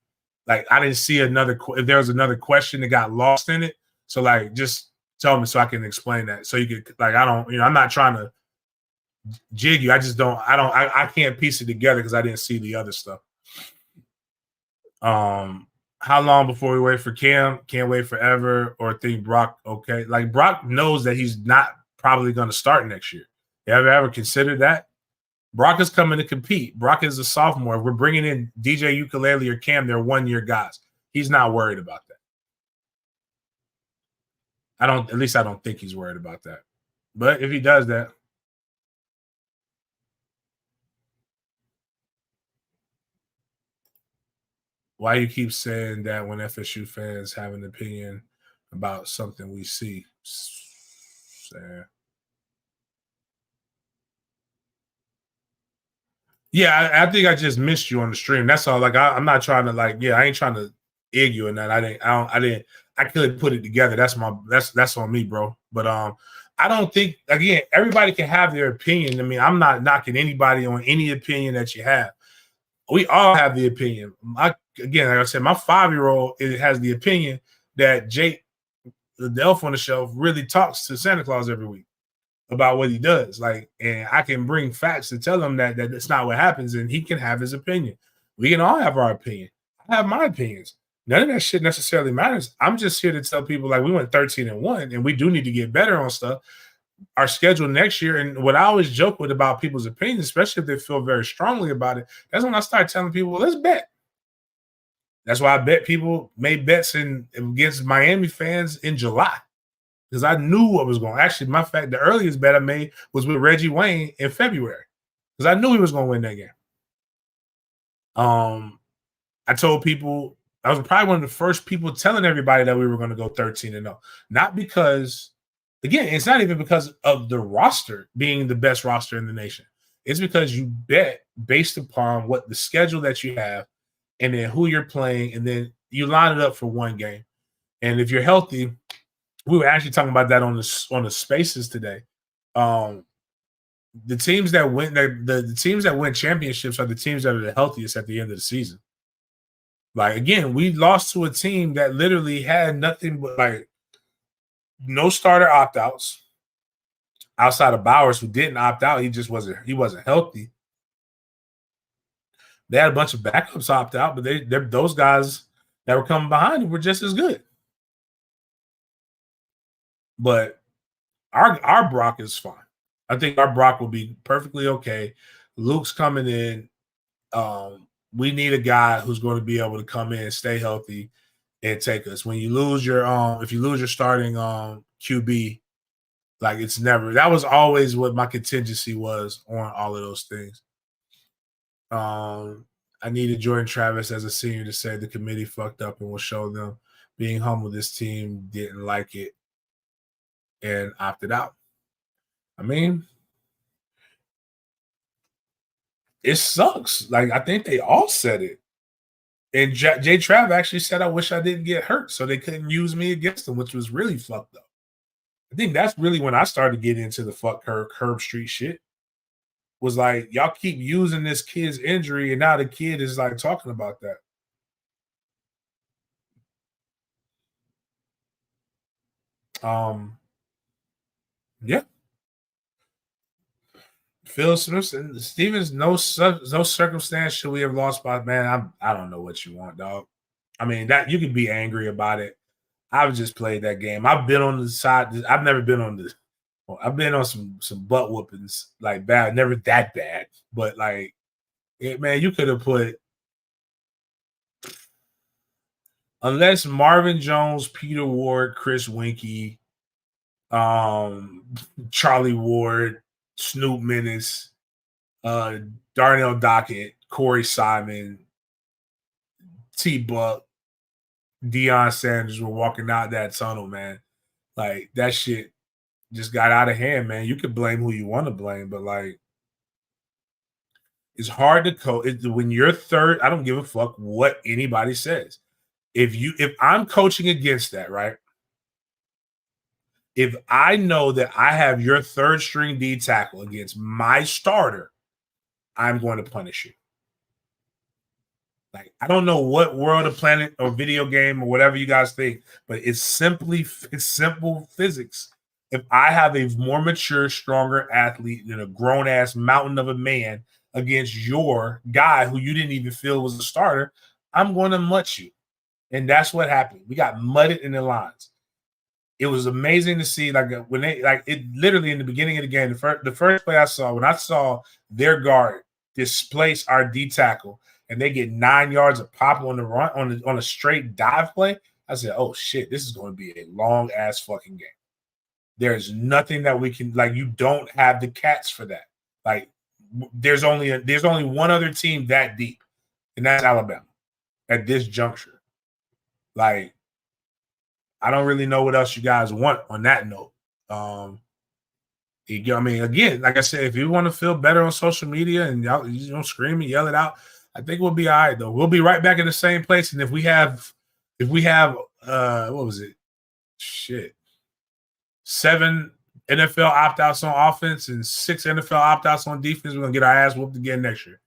Like, I didn't see another. If there was another question that got lost in it, so like, just tell me so I can explain that. So you could, like, I don't. I'm not trying to jig you. I just don't. I can't piece it together because I didn't see the other stuff. How long before we wait for Cam? Can't wait forever. Or think Brock okay? Like, Brock knows that he's not probably going to start next year. You ever considered that? Brock is coming to compete. Brock is a sophomore. If we're bringing in DJ Ukulele or Cam, they're 1-year guys. He's not worried about that. At least I don't think he's worried about that. But if he does that, why you keep saying that when FSU fans have an opinion about something we see? Sad. Yeah, I think I just missed you on the stream. That's all. Like, I'm not trying to, like, I ain't trying to egg you in that. I couldn't put it together. That's on me, bro. But I don't think, again, everybody can have their opinion. I mean, I'm not knocking anybody on any opinion that you have. We all have the opinion. Again, like I said, my 5-year-old has the opinion that Jake, the elf on the shelf, really talks to Santa Claus every week about what he does. Like, and I can bring facts to tell him that it's not what happens, and he can have his opinion. We can all have our opinion. I have my opinions. None of that shit necessarily matters. I'm just here to tell people, like, we went 13-1, and we do need to get better on stuff. Our schedule next year, and what I always joke with about people's opinions, especially if they feel very strongly about it, that's when I start telling people, well, let's bet. That's why I bet people made bets against Miami fans in July, because I knew what was going on. Actually, my fact, the earliest bet I made was with Reggie Wayne in February, because I knew he was going to win that game. I told people, I was probably one of the first people telling everybody that we were going to go 13-0. Not because, again, it's not even because of the roster being the best roster in the nation. It's because you bet based upon what the schedule that you have and then who you're playing, and then you line it up for one game. And if you're healthy, we were actually talking about that on the spaces today. The teams that win the teams that win championships are the teams that are the healthiest at the end of the season. Like, again, we lost to a team that literally had nothing but, like, no starter opt-outs outside of Bowers, who didn't opt out. He wasn't healthy. They had a bunch of backups opt out, but they're those guys that were coming behind him were just as good. But our Brock is fine. I think our Brock will be perfectly okay. Luke's coming in. We need a guy who's going to be able to come in, stay healthy, and take us. When you lose your if you lose your starting QB, like, it's never, that was always what my contingency was on all of those things. I needed Jordan Travis as a senior to say the committee fucked up and will show them. Being humble, this team didn't like it and opted out. I mean, it sucks. Like, I think they all said it. And Jay Trav actually said, I wish I didn't get hurt so they couldn't use me against them, which was really fucked up. I think that's really when I started getting into the fuck Herb Street shit. was like, y'all keep using this kid's injury, and now the kid is like talking about that. Yeah. Phil Smith and Stevens, no circumstance should we have lost by, man. I don't know what you want, dog. I mean, that you could be angry about it. I've just played that game. I've been on the side. I've never been on the. I've been on some butt whoopings like bad, never that bad, but like, man, you could have put, unless Marvin Jones, Peter Ward, Chris Winkie, Charlie Ward, Snoop Menace, Darnell Dockett, Corey Simon, T Buck, Deion Sanders were walking out that tunnel, man. Like that shit just got out of hand, man. You could blame who you want to blame, but like it's hard to coach when you're third. I don't give a fuck what anybody says. If I'm coaching against that, right? If I know that I have your third string D tackle against my starter, I'm going to punish you. Like, I don't know what world of planet or video game or whatever you guys think, but it's simple physics. If I have a more mature, stronger athlete than a grown ass mountain of a man against your guy who you didn't even feel was a starter, I'm going to mutt you. And that's what happened. We got mudded in the lines. It was amazing to see, like, when they, like, it literally in the beginning of the game, the first play I saw, when I saw their guard displace our D tackle and they get 9 yards of pop on the run on a straight dive play, I said, oh shit, this is going to be a long ass fucking game. There's nothing that we can, like, you don't have the cats for that. Like, there's only one other team that deep, and that's Alabama at this juncture. Like, I don't really know what else you guys want on that note. I mean, again, like I said, if you want to feel better on social media and y'all, you don't scream and yell it out, I think we'll be all right though. We'll be right back in the same place. And if we have what was it? Shit. 7 NFL opt-outs on offense and 6 NFL opt-outs on defense, we're gonna get our ass whooped again next year.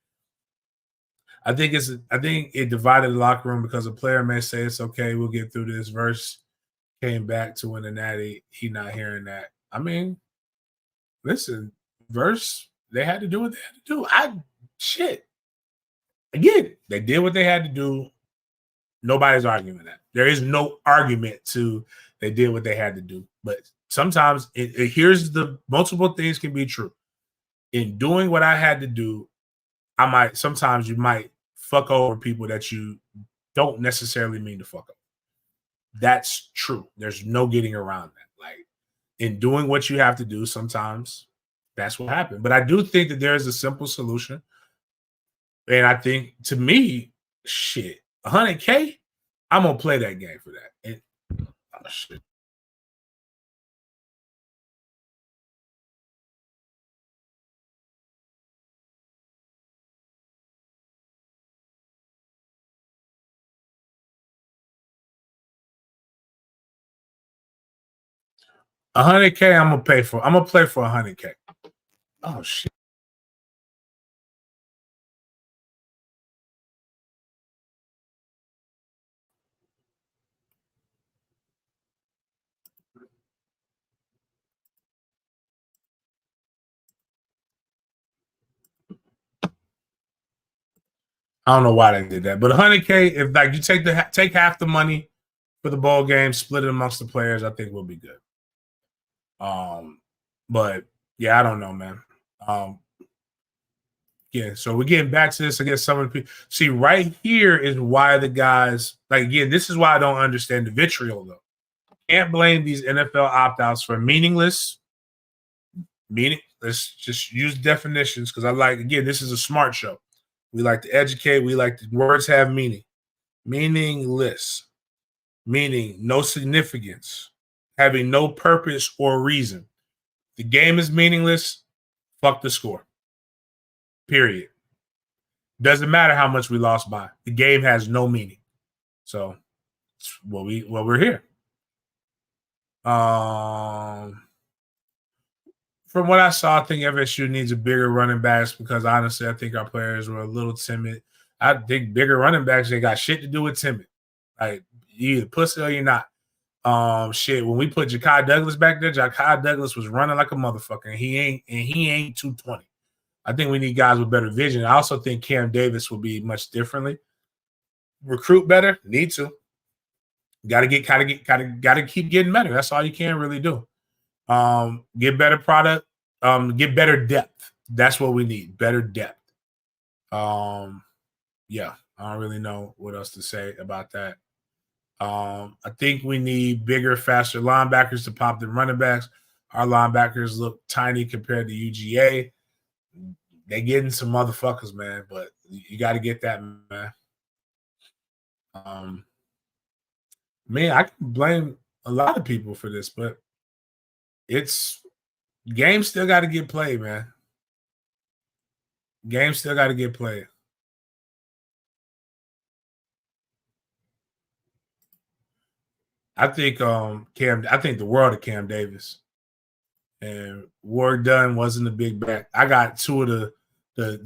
I think it divided the locker room because a player may say it's okay, we'll get through this. Verse came back to win the natty. He not hearing that. I mean, listen, Verse, they had to do what they had to do. Again, they did what they had to do. Nobody's arguing that. There is no argument to they did what they had to do. But sometimes here's the multiple things can be true. In doing what I had to do, sometimes you might fuck over people that you don't necessarily mean to fuck up. That's true. There's no getting around that. Like, in doing what you have to do, sometimes that's what happened. But I do think that there is a simple solution. And I think, to me, shit, 100K, I'm going to play that game for that. And, oh, shit. $100K, I'm gonna play for 100K. Oh shit. I don't know why they did that, but 100K, if like you take half the money for the bowl game, split it amongst the players, I think we'll be good. But yeah, I don't know, man. Yeah, so we're getting back to this. I guess some of the people see right here is why the guys, like, again, this is why I don't understand the vitriol though. Can't blame these NFL opt-outs for meaningless. Let's just use definitions because again, this is a smart show. We like to educate. We like the words have meaning. Meaningless, meaning no significance, having no purpose or reason. The game is meaningless. Fuck the score. Period. Doesn't matter how much we lost by. The game has no meaning. So, we're here. From what I saw, I think FSU needs a bigger running backs because honestly, I think our players were a little timid. I think bigger running backs ain't got shit to do with timid. Like you either pussy or you're not. Shit. When we put Ja'Kai Douglas back there, Ja'Kai Douglas was running like a motherfucker. And he ain't 220. I think we need guys with better vision. I also think Cam Davis will be much differently. Recruit better, need to. Gotta keep getting better. That's all you can really do. Get better product, get better depth. That's what we need. Better depth. Yeah, I don't really know what else to say about that. I think we need bigger, faster linebackers to pop the running backs. Our linebackers look tiny compared to UGA. They getting some motherfuckers, man, but you got to get that, man. Man, I can blame a lot of people for this, but it's games still got to get played, man. Games still got to get played. I think I think the world of Cam Davis. And Ward Dunn wasn't a big back. I got two of I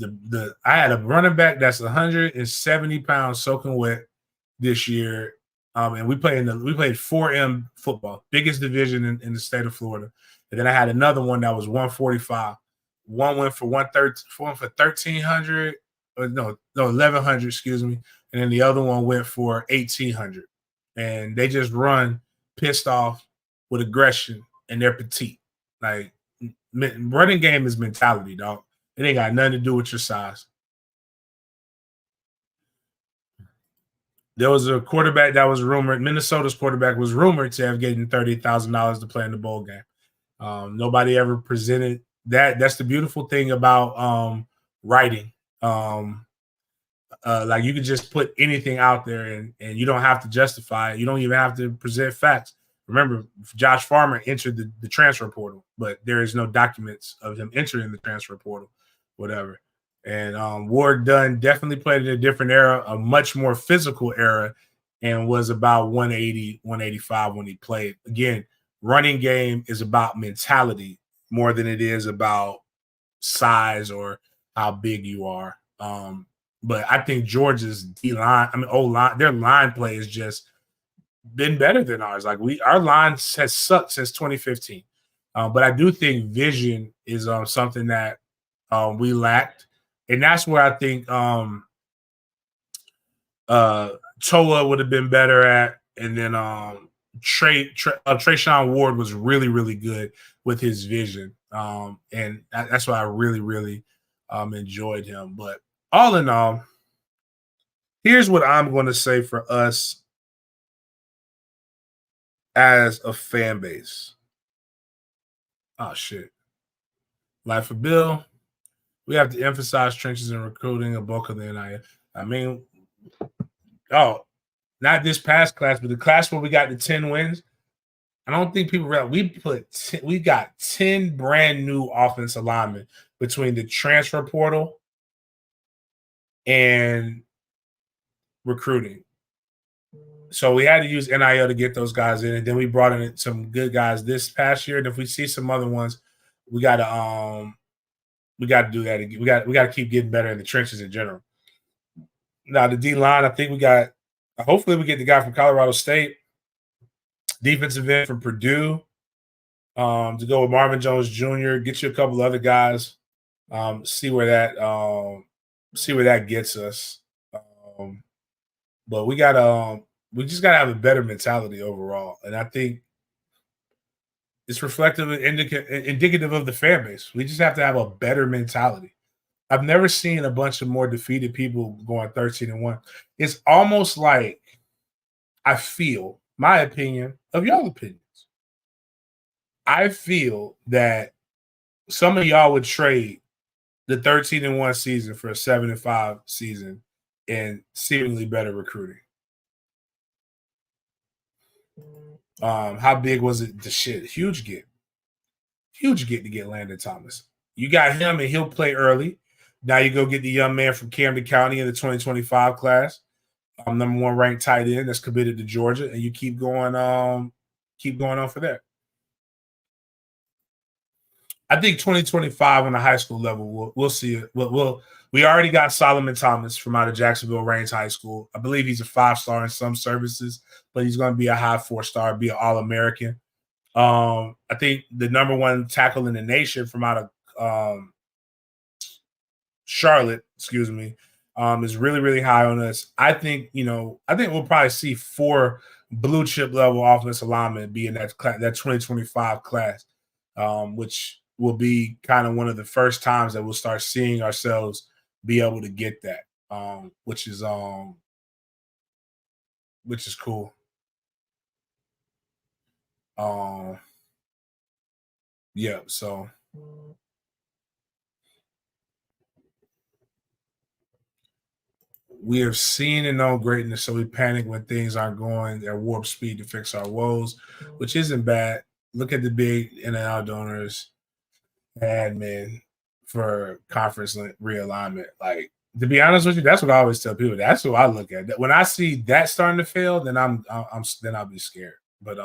had a running back that's 170 pounds soaking wet this year. And we played 4M football, biggest division in the state of Florida. And then I had another one that was 145. One went for 1,300, or no 1,100, excuse me. And then the other one went for 1,800. And they just run pissed off with aggression, and they're petite. Like running game is mentality, dog. It ain't got nothing to do with your size. There was a quarterback that was rumored. Minnesota's quarterback was rumored to have getting $30,000 to play in the bowl game. Nobody ever presented that. That's the beautiful thing about writing. Like you can just put anything out there and you don't have to justify it. You don't even have to present facts. Remember, Josh Farmer entered the transfer portal, but there is no documents of him entering the transfer portal, whatever. And Ward Dunn definitely played in a different era, a much more physical era, and was about 180, 185 when he played. Again, running game is about mentality more than it is about size or how big you are. But I think Georgia's D-line, O-line, their line play has just been better than ours. Like our line has sucked since 2015. But I do think vision is something that we lacked. And that's where I think Toa would have been better at. And then Trayshawn Ward was really, really good with his vision. And that's why I really, really enjoyed him. But all in all, here's what I'm going to say for us as a fan base. Oh, shit. Life of Bill. We have to emphasize trenches in recruiting a bulk of the NIL. I mean, not this past class, but the class where we got the 10 wins. I don't think people realize we got 10 brand new offensive linemen between the transfer portal and recruiting. So we had to use NIL to get those guys in, and then we brought in some good guys this past year. And if we see some other ones, we got to do that again. We got to keep getting better in the trenches in general. Now the D line, I think we got. Hopefully, we get the guy from Colorado State, defensive end from Purdue, to go with Marvin Jones Jr. Get you a couple other guys. See where that gets us. But we just got to have a better mentality overall, and I think it's reflective and indicative of the fan base. We just have to have a better mentality. I've never seen a bunch of more defeated people going 13-1. It's almost like I feel, my opinion of y'all opinions. I feel that some of y'all would trade the 13-1 season for a 7-5 season and seemingly better recruiting. How big was it? The shit, huge get to get Landon Thomas. You got him, and he'll play early. Now you go get the young man from Camden County in the 2025 class, number 1 ranked tight end that's committed to Georgia, and you keep going on for that. I think 2025 on the high school level, we'll see it. We already got Solomon Thomas from out of Jacksonville Reigns High School. I believe he's a 5-star in some services, but he's going to be a high 4-star, be an All-American. I think the number one tackle in the nation from out of Charlotte, excuse me, is really, really high on us. I think we'll probably see 4 blue chip level offensive linemen be in that 2025 class, which will be kind of one of the first times that we'll start seeing ourselves be able to get that, which is cool. Yeah, so we have seen and known greatness, so we panic when things aren't going at warp speed to fix our woes, which isn't bad. Look at the big NL donors admin for conference realignment. Like, to be honest with you, that's what I always tell people. That's what I look at. When I see that starting to fail, then then I'll be scared. But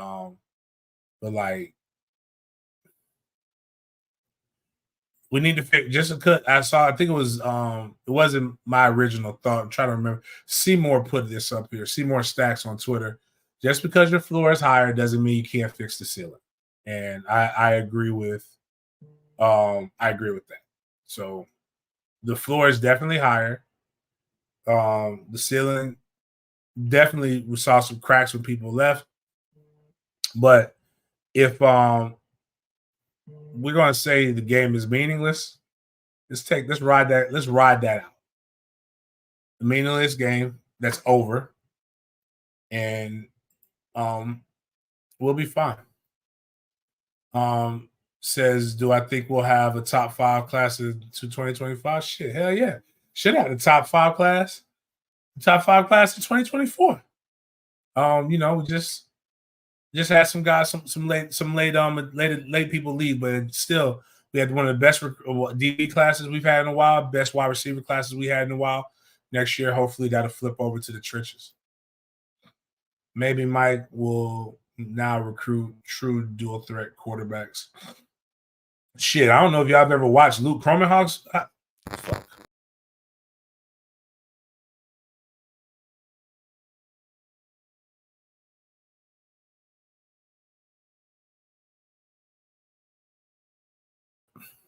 like, we need to fix just a cut. I think it was it wasn't my original thought. I'm trying to remember. Seymour put this up here. Seymour Stacks on Twitter. Just because your floor is higher doesn't mean you can't fix the ceiling. And I agree with that. So the floor is definitely higher. The ceiling definitely, we saw some cracks when people left. But if we're gonna say the game is meaningless, let's ride that out. The meaningless game that's over, and we'll be fine. Says, do I think we'll have a top 5 class to 2025? Shit, hell yeah. Should have a top 5 class. Top 5 class in 2024. Just had some guys, some late people leave, but still we had one of the best DB classes we've had in a while, best wide receiver classes we had in a while. Next year, hopefully that'll flip over to the trenches. Maybe Mike will now recruit true dual threat quarterbacks. Shit, I don't know if y'all have ever watched Luke Cromenhawk's. Fuck.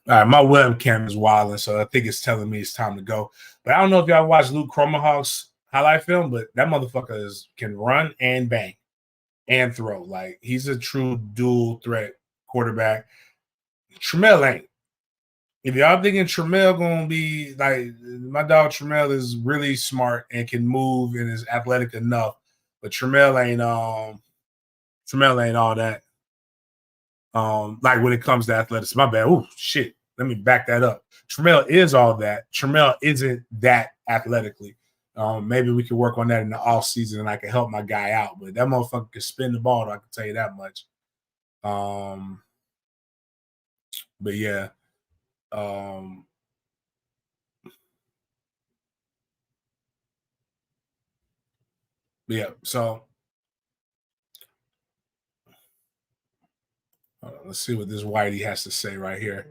All right, my webcam is wilding, so I think it's telling me it's time to go. But I don't know if y'all watched Luke Cromenhawk's highlight film, but that motherfucker can run and bang and throw. Like, he's a true dual threat quarterback. Tramel ain't. If y'all thinking Tramel gonna be like, my dog Tramel is really smart and can move and is athletic enough, but Tramel ain't all that. Like when it comes to athletics. My bad. Oh shit. Let me back that up. Tramel is all that. Tramel isn't that athletically. Maybe we can work on that in the off season and I can help my guy out. But that motherfucker can spin the ball, I can tell you that much. But yeah. Yeah, so let's see what this Whitey has to say right here.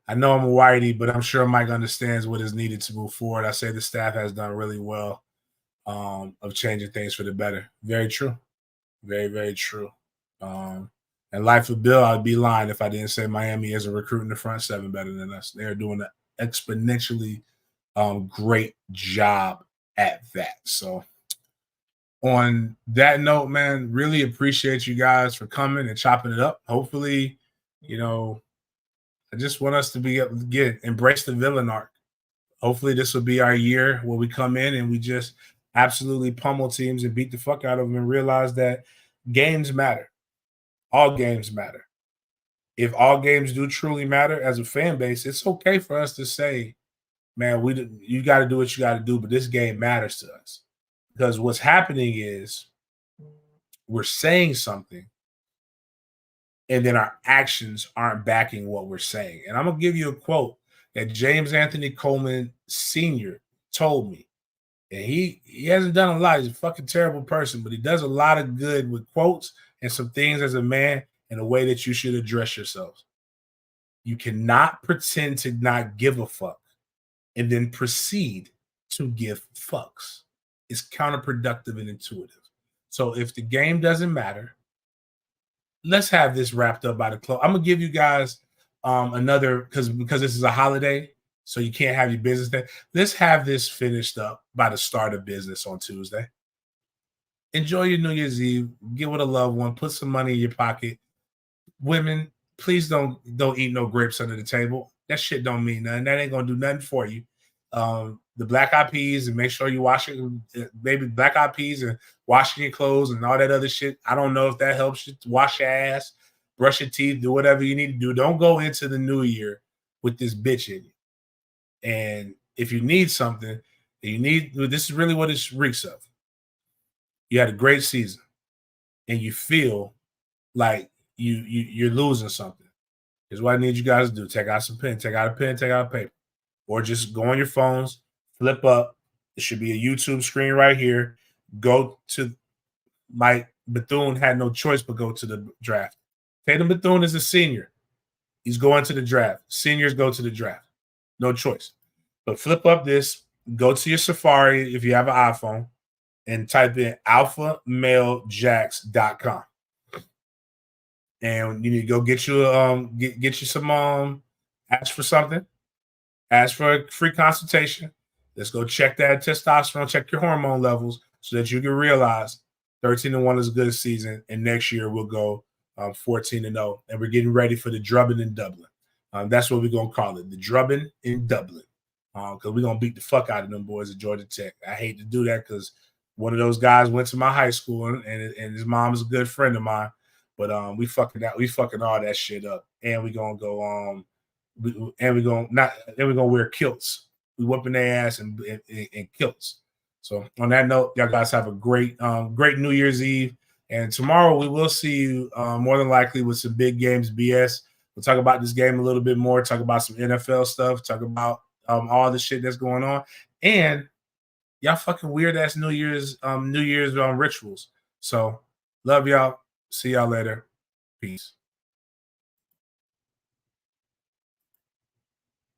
I know I'm a Whitey, but I'm sure Mike understands what is needed to move forward. I say the staff has done really well of changing things for the better. Very true. Very, very true. And life of Bill, I'd be lying if I didn't say Miami is a recruit in the front seven better than us. They're doing an exponentially great job at that. So on that note, man, really appreciate you guys for coming and chopping it up. Hopefully, I just want us to embrace the villain arc. Hopefully this will be our year where we come in and we just absolutely pummel teams and beat the fuck out of them and realize that games matter. All games matter. If all games do truly matter as a fan base, it's okay for us to say, man, you got to do what you got to do, but this game matters to us. Because what's happening is we're saying something and then our actions aren't backing what we're saying. And I'm going to give you a quote that James Anthony Coleman Sr. told me. And he hasn't done a lot. He's a fucking terrible person, but he does a lot of good with quotes and some things as a man and a way that you should address yourselves. You cannot pretend to not give a fuck and then proceed to give fucks. It's counterproductive and intuitive. So if the game doesn't matter, let's have this wrapped up by the close. I'm gonna give you guys another because this is a holiday, so you can't have your business day. Let's have this finished up by the start of business on Tuesday. Enjoy your New Year's Eve. Get with a loved one. Put some money in your pocket. Women, please don't eat no grapes under the table. That shit don't mean nothing. That ain't gonna do nothing for you. The black eyed peas, and make sure you wash it. Maybe black eyed peas and washing your clothes and all that other shit. I don't know if that helps you. Wash your ass, brush your teeth, do whatever you need to do. Don't go into the new year with this bitch in you. And if you need something, this is really what it reeks of. You had a great season, and you feel like you're losing something. Here's what I need you guys to do: take out some pen, take out a pen, take out a paper, or just go on your phones, flip up. It should be a YouTube screen right here. Go to Mike Bethune had no choice but go to the draft. Tatum Bethune is a senior. He's going to the draft. Seniors go to the draft. No choice. But flip up this, go to your Safari if you have an iPhone, and type in alphamalejax.com. And you need to go get you get you some ask for something, ask for a free consultation. Let's go check that testosterone, check your hormone levels so that you can realize 13-1 is a good season, and next year we'll go 14-0, and we're getting ready for the drubbing in Dublin. That's what we're gonna call it, the drubbing in Dublin, because we're gonna beat the fuck out of them boys at Georgia Tech. I hate to do that because one of those guys went to my high school, and his mom is a good friend of mine. But we fucking all that shit up, and we're gonna go we're gonna wear kilts. We whooping their ass in kilts. So on that note, y'all guys have a great New Year's Eve. And tomorrow we will see you more than likely with some big games BS. We'll talk about this game a little bit more, talk about some NFL stuff, talk about all the shit that's going on. And y'all fucking weird ass New Year's rituals. So love y'all. See y'all later. Peace.